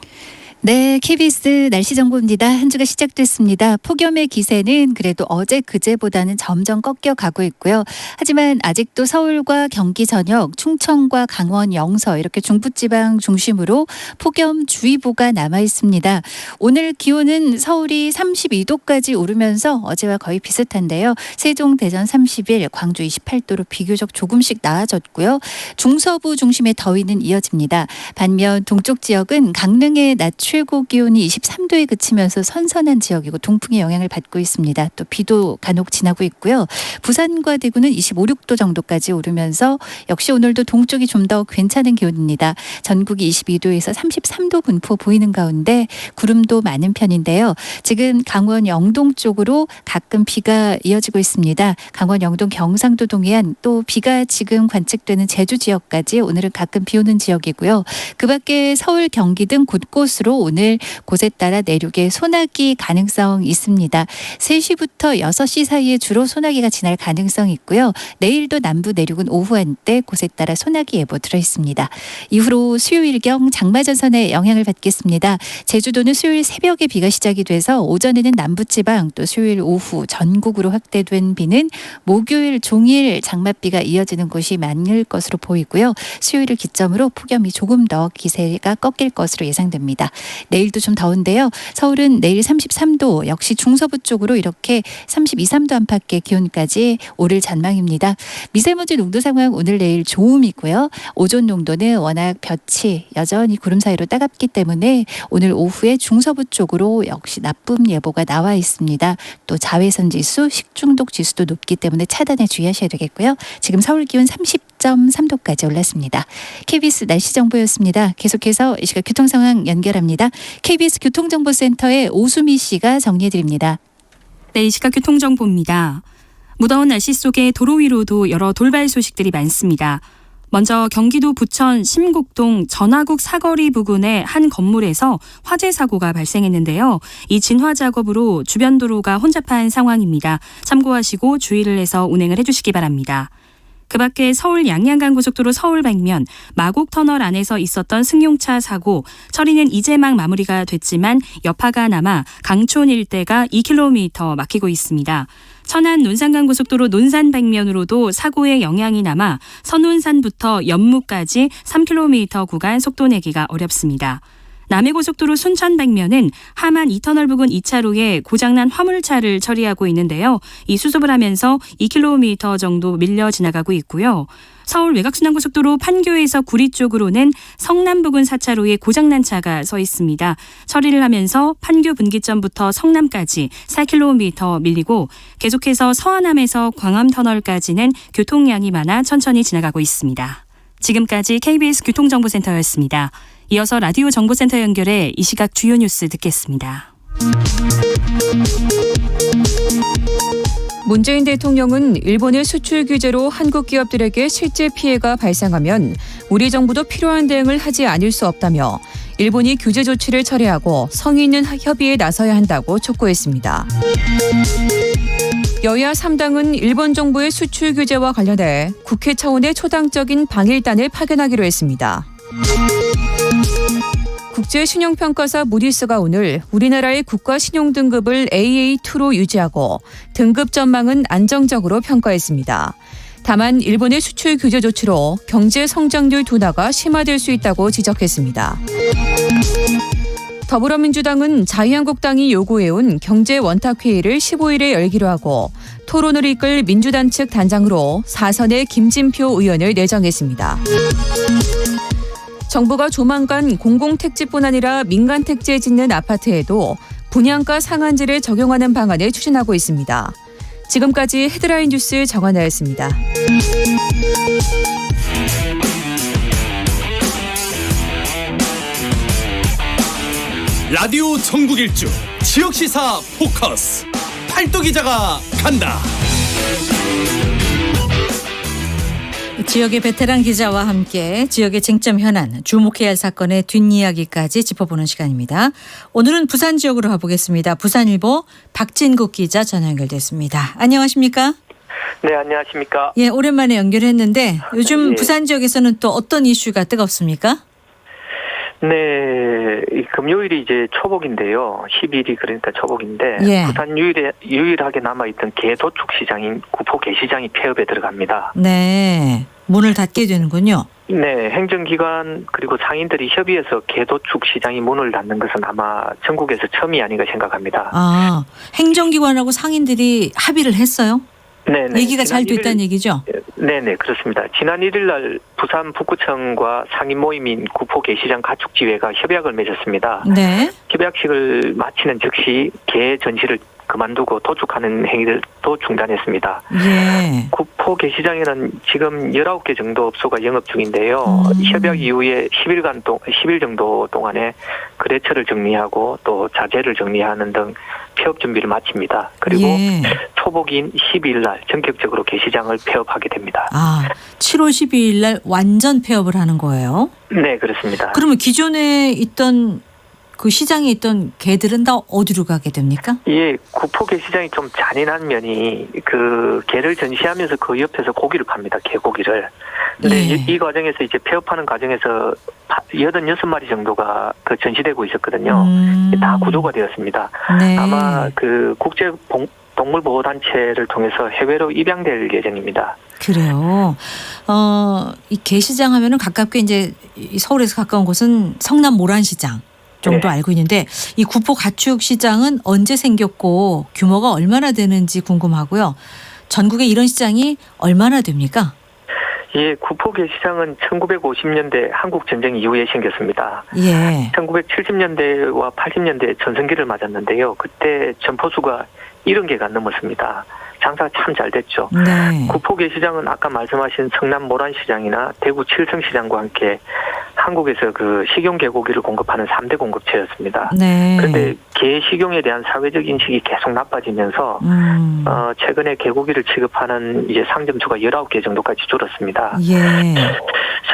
네, KBS 날씨 정보입니다. 한 주가 시작됐습니다. 폭염의 기세는 그래도 어제 그제보다는 점점 꺾여가고 있고요. 하지만 아직도 서울과 경기 전역, 충청과 강원 영서 이렇게 중부지방 중심으로 폭염주의보가 남아 있습니다. 오늘 기온은 서울이 32도까지 오르면서 어제와 거의 비슷한데요. 세종, 대전 31, 광주 28도로 비교적 조금씩 나아졌고요. 중서부 중심의 더위는 이어집니다. 반면 동쪽 지역은 강릉의 낮 최고 기온이 23도에 그치면서 선선한 지역이고 동풍의 영향을 받고 있습니다. 또 비도 간혹 지나고 있고요. 부산과 대구는 25, 6도 정도까지 오르면서 역시 오늘도 동쪽이 좀 더 괜찮은 기온입니다. 전국이 22도에서 33도 분포 보이는 가운데 구름도 많은 편인데요. 지금 강원 영동 쪽으로 가끔 비가 이어지고 있습니다. 강원 영동 경상도 동해안 또 비가 지금 관측되는 제주 지역까지 오늘은 가끔 비 오는 지역이고요. 그 밖에 서울 경기 등 곳곳으로 오늘 곳에 따라 내륙에 소나기 가능성 있습니다. 3시부터 6시 사이에 주로 소나기가 지날 가능성이 있고요. 내일도 남부 내륙은 오후 한때 곳에 따라 소나기 예보 들어있습니다. 이후로 수요일경 장마전선의 영향을 받겠습니다. 제주도는 수요일 새벽에 비가 시작이 돼서 오전에는 남부지방 또 수요일 오후 전국으로 확대된 비는 목요일 종일 장맛비가 이어지는 곳이 많을 것으로 보이고요. 수요일을 기점으로 폭염이 조금 더 기세가 꺾일 것으로 예상됩니다. 내일도 좀 더운데요. 서울은 내일 33도, 역시 중서부 쪽으로 이렇게 32, 3도 안팎의 기온까지 오를 전망입니다. 미세먼지 농도 상황 오늘 내일 좋음이고요. 오존 농도는 워낙 볕이 여전히 구름 사이로 따갑기 때문에 오늘 오후에 중서부 쪽으로 역시 나쁨 예보가 나와 있습니다. 또 자외선 지수, 식중독 지수도 높기 때문에 차단에 주의하셔야 되겠고요. 지금 서울 기온 30.3도까지 올랐습니다. KBS 날씨 정보였습니다. 계속해서 이 시각 교통 상황 연결합니다. KBS 교통정보센터의 오수미 씨가 정리해드립니다. 네, 이 시각 교통정보입니다. 무더운 날씨 속에 도로 위로도 여러 돌발 소식들이 많습니다. 먼저 경기도 부천 심곡동 전화국 사거리 부근의 한 건물에서 화재 사고가 발생했는데요. 이 진화 작업으로 주변 도로가 혼잡한 상황입니다. 참고하시고 주의를 해서 운행을 해주시기 바랍니다. 그 밖에 서울 양양간 고속도로 서울 방면 마곡터널 안에서 있었던 승용차 사고, 처리는 이제 막 마무리가 됐지만 여파가 남아 강촌 일대가 2km 막히고 있습니다. 천안 논산간 고속도로 논산 방면으로도 사고의 영향이 남아 선운산부터 연무까지 3km 구간 속도 내기가 어렵습니다. 남해고속도로 순천 방면은 하만 2터널 부근 2차로에 고장난 화물차를 처리하고 있는데요. 이 수습을 하면서 2km 정도 밀려 지나가고 있고요. 서울 외곽순환고속도로 판교에서 구리 쪽으로는 성남 부근 4차로에 고장난 차가 서 있습니다. 처리를 하면서 판교 분기점부터 성남까지 4km 밀리고 계속해서 서안함에서 광암터널까지는 교통량이 많아 천천히 지나가고 있습니다. 지금까지 KBS 교통정보센터였습니다. 이어서 라디오 정보센터 연결해 이 시각 주요 뉴스 듣겠습니다. 문재인 대통령은 일본의 수출 규제로 한국 기업들에게 실제 피해가 발생하면 우리 정부도 필요한 대응을 하지 않을 수 없다며 일본이 규제 조치를 철회하고 성의 있는 협의에 나서야 한다고 촉구했습니다. 여야 3당은 일본 정부의 수출 규제와 관련해 국회 차원의 초당적인 방일단을 파견하기로 했습니다. 국제신용평가사 무디스가 오늘 우리나라의 국가신용등급을 AA2로 유지하고 등급 전망은 안정적으로 평가했습니다. 다만 일본의 수출 규제 조치로 경제 성장률 둔화가 심화될 수 있다고 지적했습니다. 더불어민주당은 자유한국당이 요구해온 경제 원탁회의를 15일에 열기로 하고 토론을 이끌 민주당 측 단장으로 4선의 김진표 의원을 내정했습니다. 정부가 조만간 공공택지뿐 아니라 민간택지에 짓는 아파트에도 분양가 상한제를 적용하는 방안을 추진하고 있습니다. 지금까지 헤드라인 뉴스 정한나였습니다. 라디오 전국 일주 지역시사 포커스 팔도 기자가 간다. 지역의 베테랑 기자와 함께 지역의 쟁점 현안, 주목해야 할 사건의 뒷이야기까지 짚어보는 시간입니다. 오늘은 부산 지역으로 가보겠습니다. 부산일보 박진국 기자 전화 연결됐습니다. 안녕하십니까? 네, 안녕하십니까? 예, 오랜만에 연결했는데 요즘 예. 부산 지역에서는 또 어떤 이슈가 뜨겁습니까? 네, 이 금요일이 이제 초복인데요. 10일이 그러니까 초복인데 예. 부산 유일하게 남아있던 개도축 시장인 구포 개시장이 폐업에 들어갑니다. 네, 문을 닫게 되는군요. 네, 행정기관 그리고 상인들이 협의해서 개도축 시장이 문을 닫는 것은 아마 전국에서 처음이 아닌가 생각합니다. 아, 행정기관하고 상인들이 합의를 했어요? 네네. 얘기가 잘 됐다는 얘기죠? 네네, 그렇습니다. 지난 1일 날 부산 북구청과 상인 모임인 구포 개시장 가축지회가 협약을 맺었습니다. 네. 협약식을 마치는 즉시 개 전시를 그만두고 도축하는 행위들도 중단했습니다. 예. 구포 개시장에는 지금 19개 정도 업소가 영업 중인데요. 협약 이후에 10일 정도 동안에 거래처를 정리하고 또 자재를 정리하는 등 폐업 준비를 마칩니다. 그리고 예. 초복인 12일 날 전격적으로 개시장을 폐업하게 됩니다. 아, 7월 12일 날 완전 폐업을 하는 거예요? 네, 그렇습니다. 그러면 기존에 있던 그 시장에 있던 개들은 다 어디로 가게 됩니까? 예, 구포 게시장이 좀 잔인한 면이 그 개를 전시하면서 그 옆에서 고기를 팝니다. 개고기를. 근데 예. 이 과정에서 이제 폐업하는 과정에서 86마리 정도가 그 전시되고 있었거든요. 다 구조가 되었습니다. 네. 아마 그 국제 동물보호단체를 통해서 해외로 입양될 예정입니다. 그래요. 이 게시장 하면은 가깝게 이제 이 서울에서 가까운 곳은 성남 모란시장 정도 네. 알고 있는데 이 구포 가축 시장은 언제 생겼고 규모가 얼마나 되는지 궁금하고요. 전국에 이런 시장이 얼마나 됩니까? 예, 구포 게시장은 1950년대 한국 전쟁 이후에 생겼습니다. 예. 1970년대와 80년대 전성기를 맞았는데요. 그때 점포수가 70개가 넘었습니다. 장사가 참 잘 됐죠. 네. 구포 게시장은 아까 말씀하신 성남 모란시장이나 대구 칠성시장과 함께 한국에서 그 식용 개고기를 공급하는 3대 공급처였습니다. 네. 그런데 개 식용에 대한 사회적 인식이 계속 나빠지면서 최근에 개고기를 취급하는 이제 상점수가 19개 정도까지 줄었습니다. 예.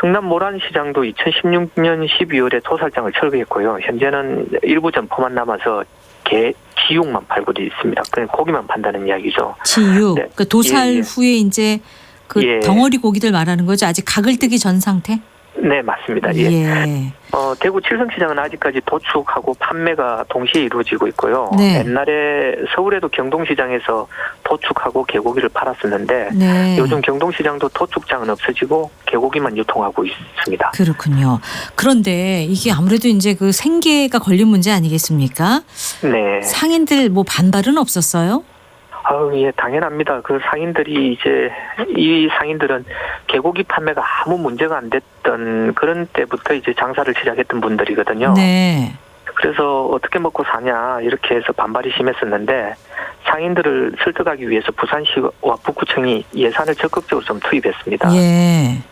성남 모란시장도 2016년 12월에 토살장을 철거했고요. 현재는 일부 점포만 남아서 개 지육만 팔고 있습니다. 그냥 고기만 판다는 이야기죠. 지육. 네. 그 도살 예, 예. 후에 이제 그 예. 덩어리 고기들 말하는 거죠. 아직 각을 뜨기 전 상태? 네, 맞습니다. 예. 예. 대구 칠성시장은 아직까지 도축하고 판매가 동시에 이루어지고 있고요. 네. 옛날에 서울에도 경동시장에서 도축하고 개고기를 팔았었는데 네. 요즘 경동시장도 도축장은 없어지고 개고기만 유통하고 있습니다. 그렇군요. 그런데 이게 아무래도 이제 그 생계가 걸린 문제 아니겠습니까? 네. 상인들 뭐 반발은 없었어요? 예, 당연합니다. 그 상인들이 이제 이 상인들은 개고기 판매가 아무 문제가 안 됐던 그런 때부터 이제 장사를 시작했던 분들이거든요. 네. 그래서 어떻게 먹고 사냐 이렇게 해서 반발이 심했었는데 상인들을 설득하기 위해서 부산시와 북구청이 예산을 적극적으로 좀 투입했습니다. 예.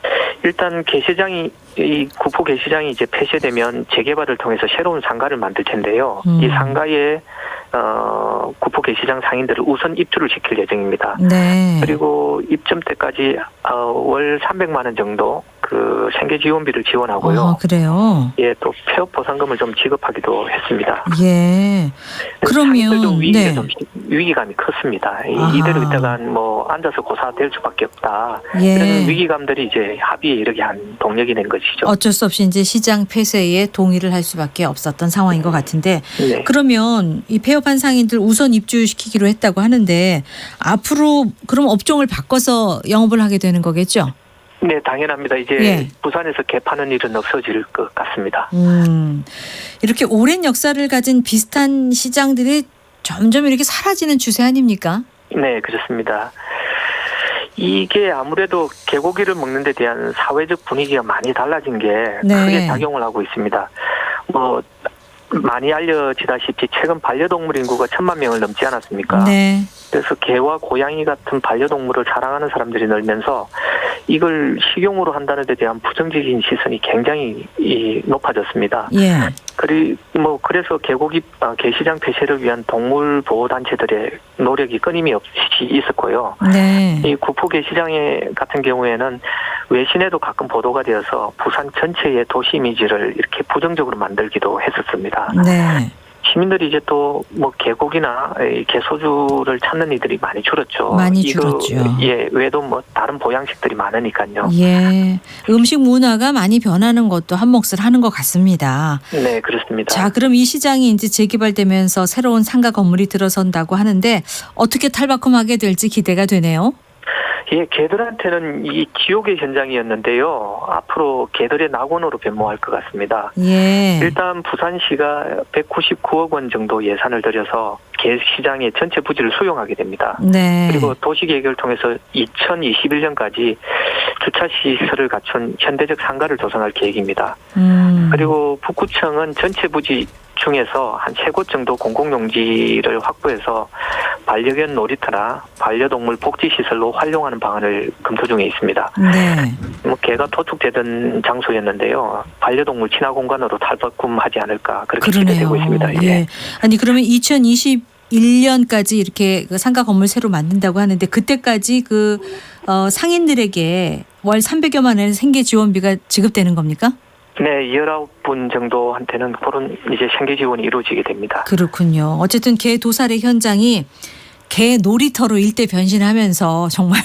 일단 게시장이 이 구포 게시장이 이제 폐쇄되면 재개발을 통해서 새로운 상가를 만들 텐데요. 이 상가에 구포 게시장 상인들을 우선 입주를 시킬 예정입니다. 네. 그리고 입점 때까지 월 300만 원 정도 그 생계 지원비를 지원하고요. 그래요. 예, 또 폐업 보상금을 좀 지급하기도 했습니다. 예. 상인들도 그러면 네. 위기감이 컸습니다. 아하. 이대로 있다간 뭐 앉아서 고사될 수밖에 없다. 예. 이런 위기감들이 이제 합의에 이르게 한 동력이 된 것이죠. 어쩔 수 없이 이제 시장 폐쇄에 동의를 할 수밖에 없었던 상황인 것 같은데 네. 그러면 이 폐업한 상인들 우선 입주시키기로 했다고 하는데 앞으로 그럼 업종을 바꿔서 영업을 하게 되는 거겠죠? 네, 당연합니다. 이제 예. 부산에서 개파는 일은 없어질 것 같습니다. 이렇게 오랜 역사를 가진 비슷한 시장들이 점점 이렇게 사라지는 추세 아닙니까? 네, 그렇습니다. 이게 아무래도 개고기를 먹는 데 대한 사회적 분위기가 많이 달라진 게 네. 크게 작용을 하고 있습니다. 뭐 많이 알려지다시피 최근 반려동물 인구가 1,000만 명을 넘지 않았습니까? 네. 그래서 개와 고양이 같은 반려동물을 사랑하는 사람들이 늘면서 이걸 식용으로 한다는 데 대한 부정적인 시선이 굉장히 높아졌습니다. 예. 그래서 개시장 폐쇄를 위한 동물 보호 단체들의 노력이 끊임없이 있었고요. 네. 이 구포 개시장 같은 경우에는 외신에도 가끔 보도가 되어서 부산 전체의 도시 이미지를 이렇게 부정적으로 만들기도 했었습니다. 네. 시민들이 이제 또 뭐 개고기나 개소주를 찾는 이들이 많이 줄었죠. 많이 줄었죠. 예, 외에도 뭐 다른 보양식들이 많으니까요. 예. 음식 문화가 많이 변하는 것도 한 몫을 하는 것 같습니다. 네, 그렇습니다. 자, 그럼 이 시장이 이제 재개발되면서 새로운 상가 건물이 들어선다고 하는데 어떻게 탈바꿈하게 될지 기대가 되네요. 예, 개들한테는 이 지옥의 현장이었는데요. 앞으로 개들의 낙원으로 변모할 것 같습니다. 예. 일단 부산시가 199억 원 정도 예산을 들여서 개시장의 전체 부지를 수용하게 됩니다. 네. 그리고 도시계획을 통해서 2021년까지 주차시설을 갖춘 현대적 상가를 조성할 계획입니다. 그리고 북구청은 전체 부지 중에서 한 3곳 정도 공공용지를 확보해서 반려견 놀이터나 반려동물 복지시설로 활용하는 방안을 검토 중에 있습니다. 네. 뭐 개가 토축되던 장소였는데요. 반려동물 친화 공간으로 탈바꿈하지 않을까 그렇게 기대되고 있습니다. 예. 아니 그러면 2021년까지 이렇게 그 상가 건물 새로 만든다고 하는데 그때까지 상인들에게 월 300여만 원의 생계 지원비가 지급되는 겁니까? 네, 19분 정도한테는 그런 이제 생계 지원이 이루어지게 됩니다. 그렇군요. 어쨌든 개 도살의 현장이 개 놀이터로 일대 변신하면서 정말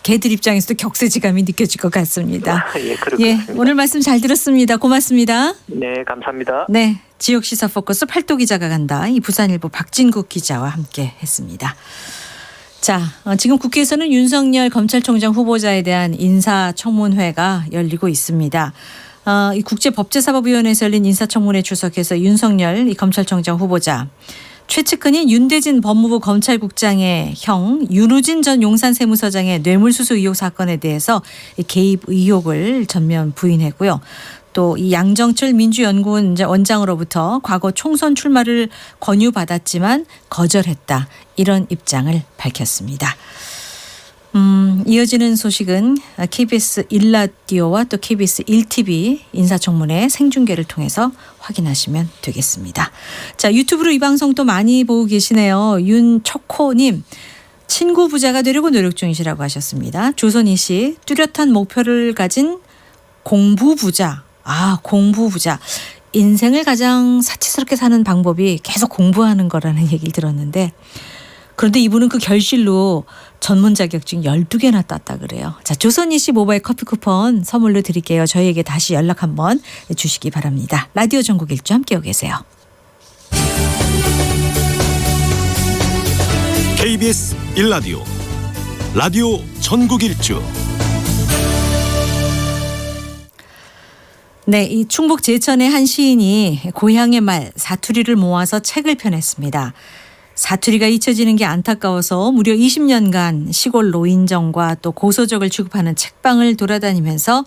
개들 입장에서도 격세지감이 느껴질 것 같습니다. 예, 그렇습니다. 오늘 말씀 잘 들었습니다. 고맙습니다. 네, 감사합니다. 네, 지역시사 포커스 팔도 기자가 간다. 이 부산일보 박진국 기자와 함께 했습니다. 자, 지금 국회에서는 윤석열 검찰총장 후보자에 대한 인사청문회가 열리고 있습니다. 이 국제법제사법위원회에서 열린 인사청문회에 출석해서 윤석열 이 검찰총장 후보자 최측근인 윤대진 법무부 검찰국장의 형 윤우진 전 용산세무서장의 뇌물수수 의혹 사건에 대해서 개입 의혹을 전면 부인했고요. 또 이 양정철 민주연구원 원장으로부터 과거 총선 출마를 권유받았지만 거절했다. 이런 입장을 밝혔습니다. 이어지는 소식은 KBS 1라디오와 또 KBS 1TV 인사청문회 생중계를 통해서 확인하시면 되겠습니다. 자, 유튜브로 이 방송 또 많이 보고 계시네요. 윤초코님. 친구 부자가 되려고 노력 중이시라고 하셨습니다. 조선희 씨. 뚜렷한 목표를 가진 공부부자. 공부부자. 인생을 가장 사치스럽게 사는 방법이 계속 공부하는 거라는 얘기를 들었는데 그런데 이분은 그 결실로 전문 자격증 12개나 땄다 그래요. 자, 조선희 씨 모바일 커피 쿠폰 선물로 드릴게요. 저희에게 다시 연락 한번 주시기 바랍니다. 라디오 전국 일주 함께하고 계세요. KBS 1라디오 라디오 전국 일주. 네, 이 충북 제천의 한 시인이 고향의 말 사투리를 모아서 책을 펴냈습니다. 사투리가 잊혀지는 게 안타까워서 무려 20년간 시골 노인정과 또 고서적을 취급하는 책방을 돌아다니면서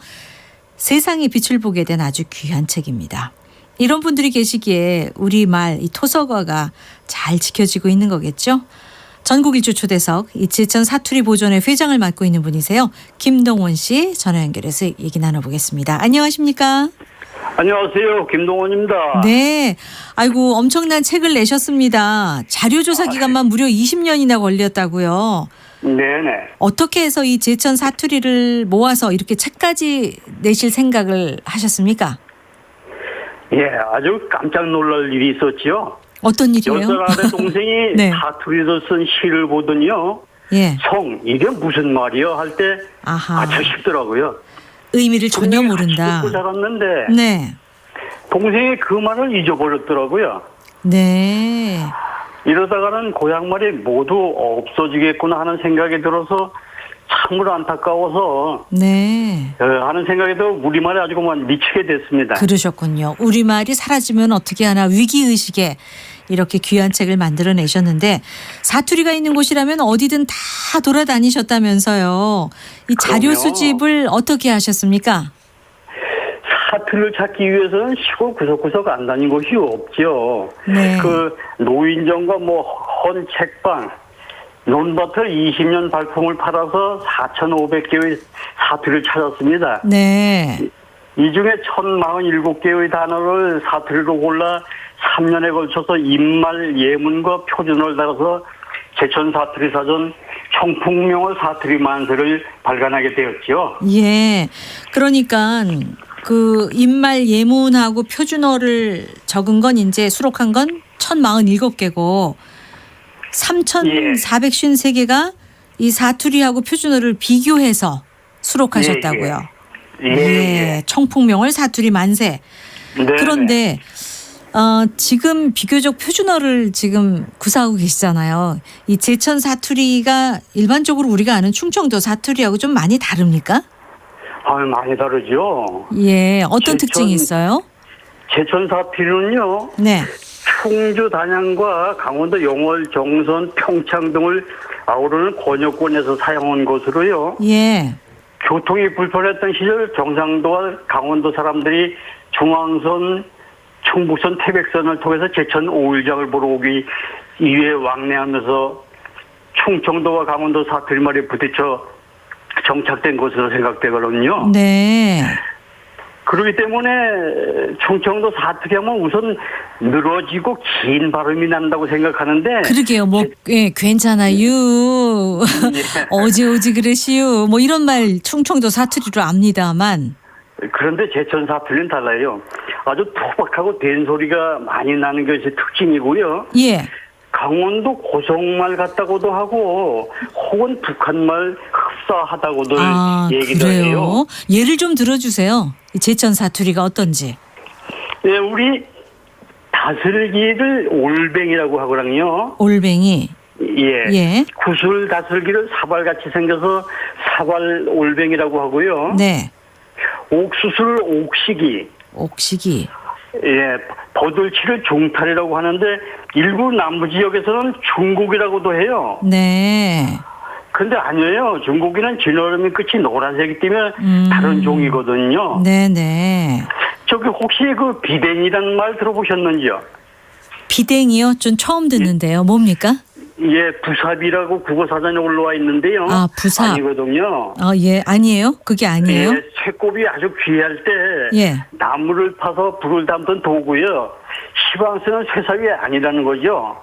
세상의 빛을 보게 된 아주 귀한 책입니다. 이런 분들이 계시기에 우리말 이 토속어가 잘 지켜지고 있는 거겠죠? 전국 일주 초대석 이 제천 사투리 보존회 회장을 맡고 있는 분이세요. 김동원 씨 전화 연결해서 얘기 나눠보겠습니다. 안녕하십니까? 안녕하세요. 김동원입니다. 네. 아이고 엄청난 책을 내셨습니다. 자료조사 기간만 무려 20년이나 걸렸다고요. 네네. 어떻게 해서 이 제천 사투리를 모아서 이렇게 책까지 내실 생각을 하셨습니까? 예, 아주 깜짝 놀랄 일이 있었죠. 어떤 일이에요? 10살 동생이 네. 사투리로 쓴 시를 보더니요. 예. 이게 무슨 말이요? 할 때 아주 쉽더라고요. 의미를 전혀 모른다. 듣고 자랐는데 네. 동생이 그 말을 잊어버렸더라고요. 네. 이러다가는 고향말이 모두 없어지겠구나 하는 생각이 들어서 참으로 안타까워서 네. 하는 생각에도 우리말에 아주 그만 미치게 됐습니다. 그러셨군요. 우리말이 사라지면 어떻게 하나 위기의식에 이렇게 귀한 책을 만들어내셨는데 사투리가 있는 곳이라면 어디든 다 돌아다니셨다면서요. 이 자료 수집을 어떻게 하셨습니까? 사투리를 찾기 위해서는 시골 구석구석 안 다닌 곳이 없죠. 네. 그 노인정과 헌 책방, 논밭을 20년 발품을 팔아서 4,500개의 사투리를 찾았습니다. 네. 이 중에 1,047개의 단어를 사투리로 골라 3년에 걸쳐서 입말 예문과 표준어를 달아서 제천 사투리 사전 청풍명어 사투리 만세를 발간하게 되었죠. 예. 그러니까 그 입말 예문하고 표준어를 적은 건 이제 수록한 건 1,047개고 3,453개가 이 사투리하고 표준어를 비교해서 수록하셨다고요. 예. 청풍명월 사투리 만세. 네. 그런데 지금 비교적 표준어를 지금 구사하고 계시잖아요. 이 제천 사투리가 일반적으로 우리가 아는 충청도 사투리하고 좀 많이 다릅니까? 많이 다르죠. 예, 어떤 특징이 있어요? 제천 사투리는요. 네. 충주 단양과 강원도 영월, 정선, 평창 등을 아우르는 권역권에서 사용한 것으로요. 예. 교통이 불편했던 시절 경상도와 강원도 사람들이 중앙선, 충북선, 태백선을 통해서 제천 5일장을 보러 오기 위해 왕래하면서 충청도와 강원도 사투리말이 부딪혀 정착된 것으로 생각되거든요. 네. 그렇기 때문에 충청도 사투리 하면 우선 늘어지고 긴 발음이 난다고 생각하는데. 그러게요. 예, 괜찮아요. 어지 그러시요. 이런 말 충청도 사투리로 압니다만. 그런데 제천 사투리는 달라요. 아주 토박하고 된소리가 많이 나는 것이 특징이고요. 예. 강원도 고성말 같다고도 하고 혹은 북한말 흡사하다고도 얘기도 그래요? 해요. 예를 좀 들어주세요. 이 제천 사투리가 어떤지. 네, 우리 다슬기를 올뱅이라고 하거든요. 올뱅이. 예. 예. 구슬 다슬기를 사발같이 생겨서 사발 올뱅이라고 하고요. 네. 옥수수를 옥시기. 옥시기. 예. 버들치를 종탈이라고 하는데 일부 남부 지역에서는 중국이라고도 해요. 네. 근데 아니에요. 중국이는 진얼음이 끝이 노란색이기 때문에 다른 종이거든요. 네네. 저기 혹시 그 비댕이라는 말 들어보셨는지요? 비댕이요? 좀 처음 듣는데요. 뭡니까? 예, 부삽이라고 국어사전에 올라와 있는데요. 아, 부삽. 아니거든요. 예, 아니에요? 그게 아니에요? 예, 쇠꼽이 아주 귀할 때 예. 나무를 파서 불을 담던 도구요. 시방 쓰는 쇠삽이 아니라는 거죠.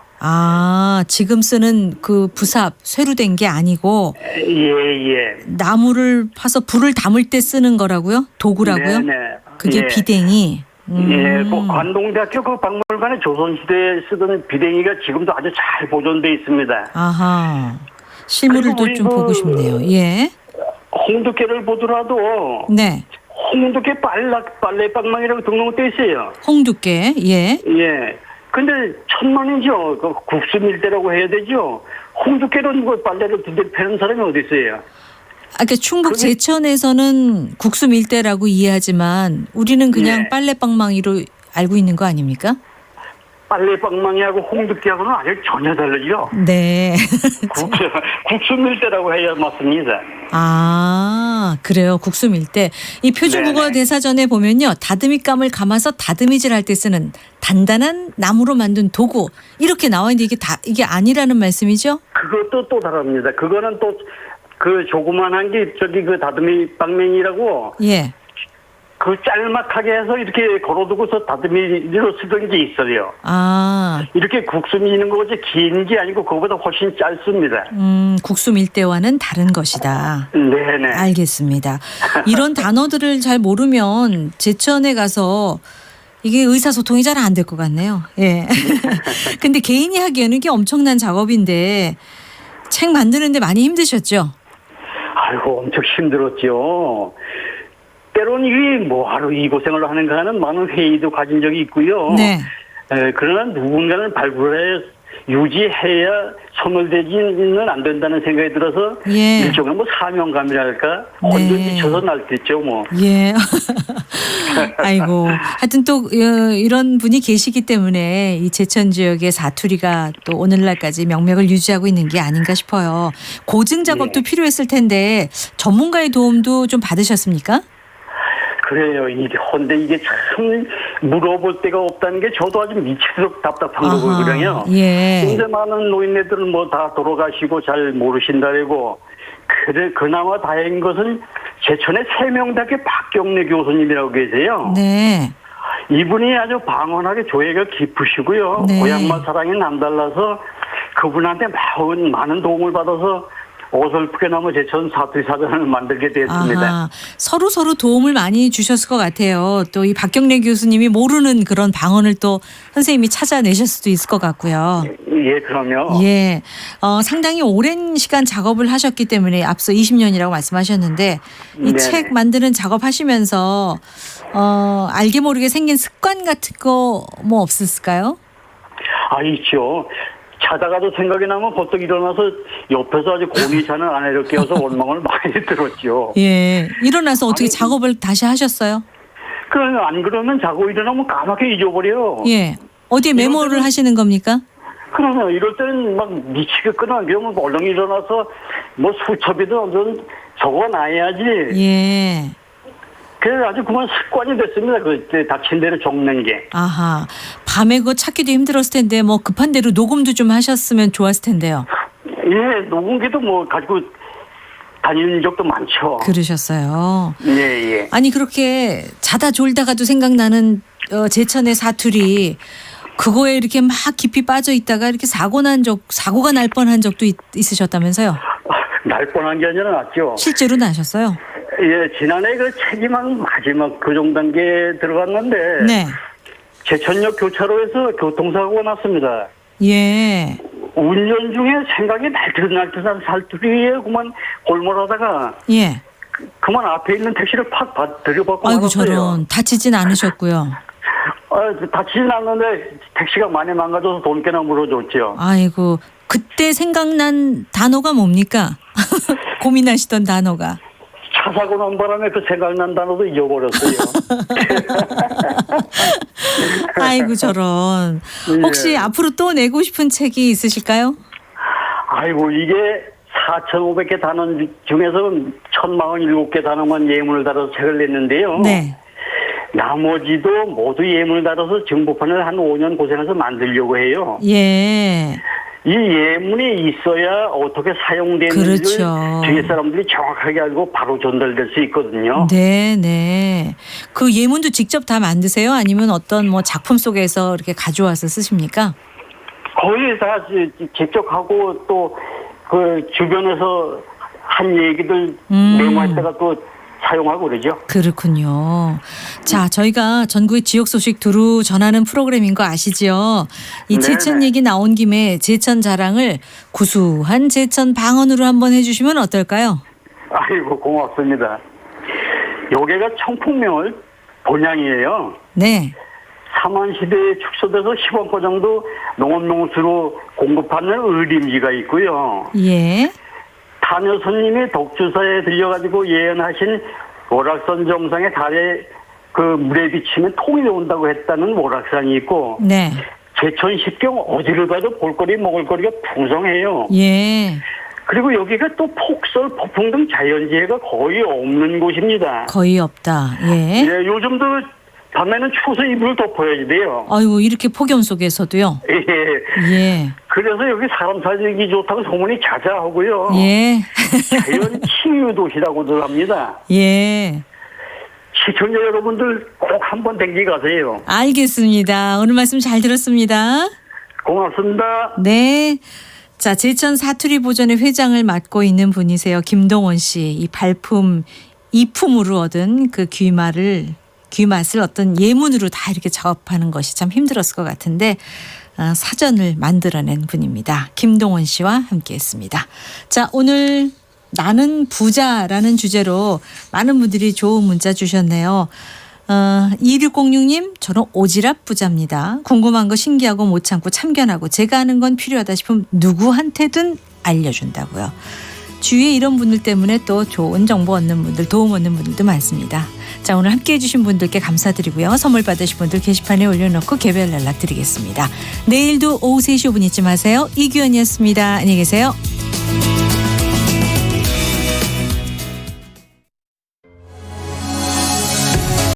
지금 쓰는 그 부삽, 쇠로 된 게 아니고 예. 나무를 파서 불을 담을 때 쓰는 거라고요? 도구라고요? 네네. 그게 예. 비댕이. 예, 그 관동대학교 그 박물관에 조선시대에 쓰던 비댕이가 지금도 아주 잘 보존돼 있습니다. 아하. 실물을 또 그리고 좀 보고 싶네요. 예. 홍두깨를 보더라도 네. 홍두깨 빨래방망이라고 등록돼 있어요. 홍두깨. 예. 예. 근데 천만이죠. 그 국수 밀대라고 해야 되죠. 홍두깨는 뭐 빨래를 두대 패는 사람이 어디 있어요? 그러니까 충북 제천에서는 국수 밀대라고 이해하지만 우리는 그냥 예. 빨래방망이로 알고 있는 거 아닙니까? 빨래방망이하고 홍두깨하고는 아주 전혀 다르죠. 네. 국수 밀대라고 해야 맞습니다. 그래요. 국수 밀대. 이 표준국어 대사전에 보면요. 다듬이감을 감아서 다듬이질 할 때 쓰는 단단한 나무로 만든 도구 이렇게 나와 있는데 이게 아니라는 말씀이죠? 그것도 또 다릅니다. 그거는 또 그 조그만한 게 저기 그 다듬이 방맹이라고 예. 그 짤막하게 해서 이렇게 걸어두고서 다듬이로 쓰던 게 있어요. 이렇게 국수 미는 거지 긴 게 아니고 그거보다 훨씬 짧습니다. 국수 밀대와는 다른 것이다. 네네. 알겠습니다. 이런 단어들을 잘 모르면 제천에 가서 이게 의사소통이 잘 안 될 것 같네요. 예. 근데 개인이 하기에는 이게 엄청난 작업인데 책 만드는데 많이 힘드셨죠? 아이고 엄청 힘들었죠. 때론 이게 뭐하러 이 고생을 하는가 하는 많은 회의도 가진 적이 있고요. 네. 그러나 누군가는 발굴해 유지해야 소멸되지는 안 된다는 생각이 들어서 예. 일종의 뭐 사명감이랄까 혼돈 미쳐서 날뛰죠 뭐. 예. 아이고. 하여튼 또 이런 분이 계시기 때문에 이 제천 지역의 사투리가 또 오늘날까지 명맥을 유지하고 있는 게 아닌가 싶어요. 고증 작업도 필요했을 텐데 전문가의 도움도 좀 받으셨습니까? 그래요. 근데 이게 참 물어볼 데가 없다는 게 저도 아주 미치도록 답답한 거거든요. 예. 근데 많은 노인네들은 뭐 다 돌아가시고 잘 모르신다고. 그래, 그나마 다행인 것은 제천의 세명대학교 박경래 교수님이라고 계세요. 네. 이분이 아주 방언하게 조예가 깊으시고요. 네. 고향말 사랑이 남달라서 그분한테 많은 도움을 받아서 어설프게 나무 제천 사투리 사전을 만들게 됐습니다. 서로 도움을 많이 주셨을 것 같아요. 또 이 박경래 교수님이 모르는 그런 방언을 또 선생님이 찾아내실 수도 있을 것 같고요. 예, 그럼요. 예, 상당히 오랜 시간 작업을 하셨기 때문에 앞서 20년이라고 말씀하셨는데 이 책 만드는 작업하시면서 알게 모르게 생긴 습관 같은 거 뭐 없었을까요? 있죠. 자다가도 생각이 나면 벌떡 일어나서 옆에서 아주 고미 자는 아내를 깨워서 원망을 많이 들었죠. 예, 일어나서 어떻게 작업을 다시 하셨어요? 그러면 안 그러면 자고 일어나면 까맣게 잊어버려. 예, 어디에 메모를 하시는 겁니까? 그러면 이럴 때는 막 미치겠거나 그러면 얼른 일어나서 뭐 수첩이든 어떤 적어놔야지. 예. 그래서 아주 그만 습관이 됐습니다. 그때 닥친 대로 적는 게. 밤에 그거 찾기도 힘들었을 텐데 뭐 급한 대로 녹음도 좀 하셨으면 좋았을 텐데요. 예, 녹음기도 뭐 가지고 다니는 적도 많죠. 그러셨어요. 예. 아니 그렇게 자다 졸다가도 생각나는 제천의 사투리 그거에 이렇게 막 깊이 빠져 있다가 이렇게 사고가 날 뻔한 적도 있으셨다면서요? 날 뻔한 게 아니라 났죠. 실제로 나셨어요? 예, 지난해 그 책임한 마지막 교정 단계에 들어갔는데 네. 제천역 교차로에서 교통사고가 났습니다. 예. 운전 중에 생각이 날듯날듯한 사투리에 그만 골몰하다가 예. 그만 앞에 있는 택시를 팍 들여받고 아이고 말았어요. 저런 다치진 않으셨고요. 다치진 않는데 택시가 많이 망가져서 돈 꽤나 물어줬죠. 아이고 그때 생각난 단어가 뭡니까? 고민하시던 단어가. 차 사고 난 바람에 그 생각난 단어도 잊어버렸어요. 아이고 저런. 혹시 예. 앞으로 또 내고 싶은 책이 있으실까요? 아이고 이게 4,500개 단어 중에서 1,047개 단어만 예문을 달아서 책을 냈는데요. 네. 나머지도 모두 예문을 달아서 정보판을 한 5년 고생해서 만들려고 해요. 예. 이 예문이 있어야 어떻게 사용되는지를 그렇죠. 주위 사람들이 정확하게 알고 바로 전달될 수 있거든요. 네. 그 예문도 직접 다 만드세요? 아니면 어떤 뭐 작품 속에서 이렇게 가져와서 쓰십니까? 거의 다 직접 하고 또 그 주변에서 한 얘기들 메모할 때가 또 사용하고 그러죠. 그렇군요. 자, 저희가 전국의 지역 소식 두루 전하는 프로그램인 거 아시죠? 이 제천 얘기 나온 김에 제천 자랑을 구수한 제천 방언으로 한번 해주시면 어떨까요? 아이고 고맙습니다. 여기가 청풍명을 본향이에요. 네. 삼한시대에 축소돼서 10원권 정도 농업용수로 공급하는 의림지가 있고요. 예. 타녀 손님이 독주사에 들려가지고 예언하신 오락산 정상에 달에 그 물에 비치면 통이 온다고 했다는 오락산이 있고 네. 제천 십경 어디를 가도 볼거리 먹을거리가 풍성해요. 예. 그리고 여기가 또 폭설, 폭풍 등 자연재해가 거의 없는 곳입니다. 거의 없다. 예. 예, 요즘도 밤에는 추워서 이불을 덮어야지 돼요. 아이고 이렇게 폭염 속에서도요. 예. 예. 그래서 여기 사람 살기 좋다고 소문이 자자하고요. 예. 자연 치유 도시라고들 합니다. 예. 시청자 여러분들 꼭 한번 댕기 가세요. 알겠습니다. 오늘 말씀 잘 들었습니다. 고맙습니다. 네. 자, 제천 사투리 보존의 회장을 맡고 있는 분이세요. 김동원 씨. 이 발품, 이품으로 얻은 그 귀맛을 어떤 예문으로 다 이렇게 작업하는 것이 참 힘들었을 것 같은데 사전을 만들어낸 분입니다. 김동원 씨와 함께했습니다. 자, 오늘 나는 부자라는 주제로 많은 분들이 좋은 문자 주셨네요. 2606님, 저는 오지랖 부자입니다. 궁금한 거 신기하고 못 참고 참견하고 제가 아는 건 필요하다 싶으면 누구한테든 알려준다고요. 주위에 이런 분들 때문에 또 좋은 정보 얻는 분들, 도움 얻는 분들도 많습니다. 자, 오늘 함께해 주신 분들께 감사드리고요. 선물 받으신 분들 게시판에 올려놓고 개별 연락 드리겠습니다. 내일도 오후 3시 5분 잊지 마세요. 이규현이었습니다. 안녕히 계세요.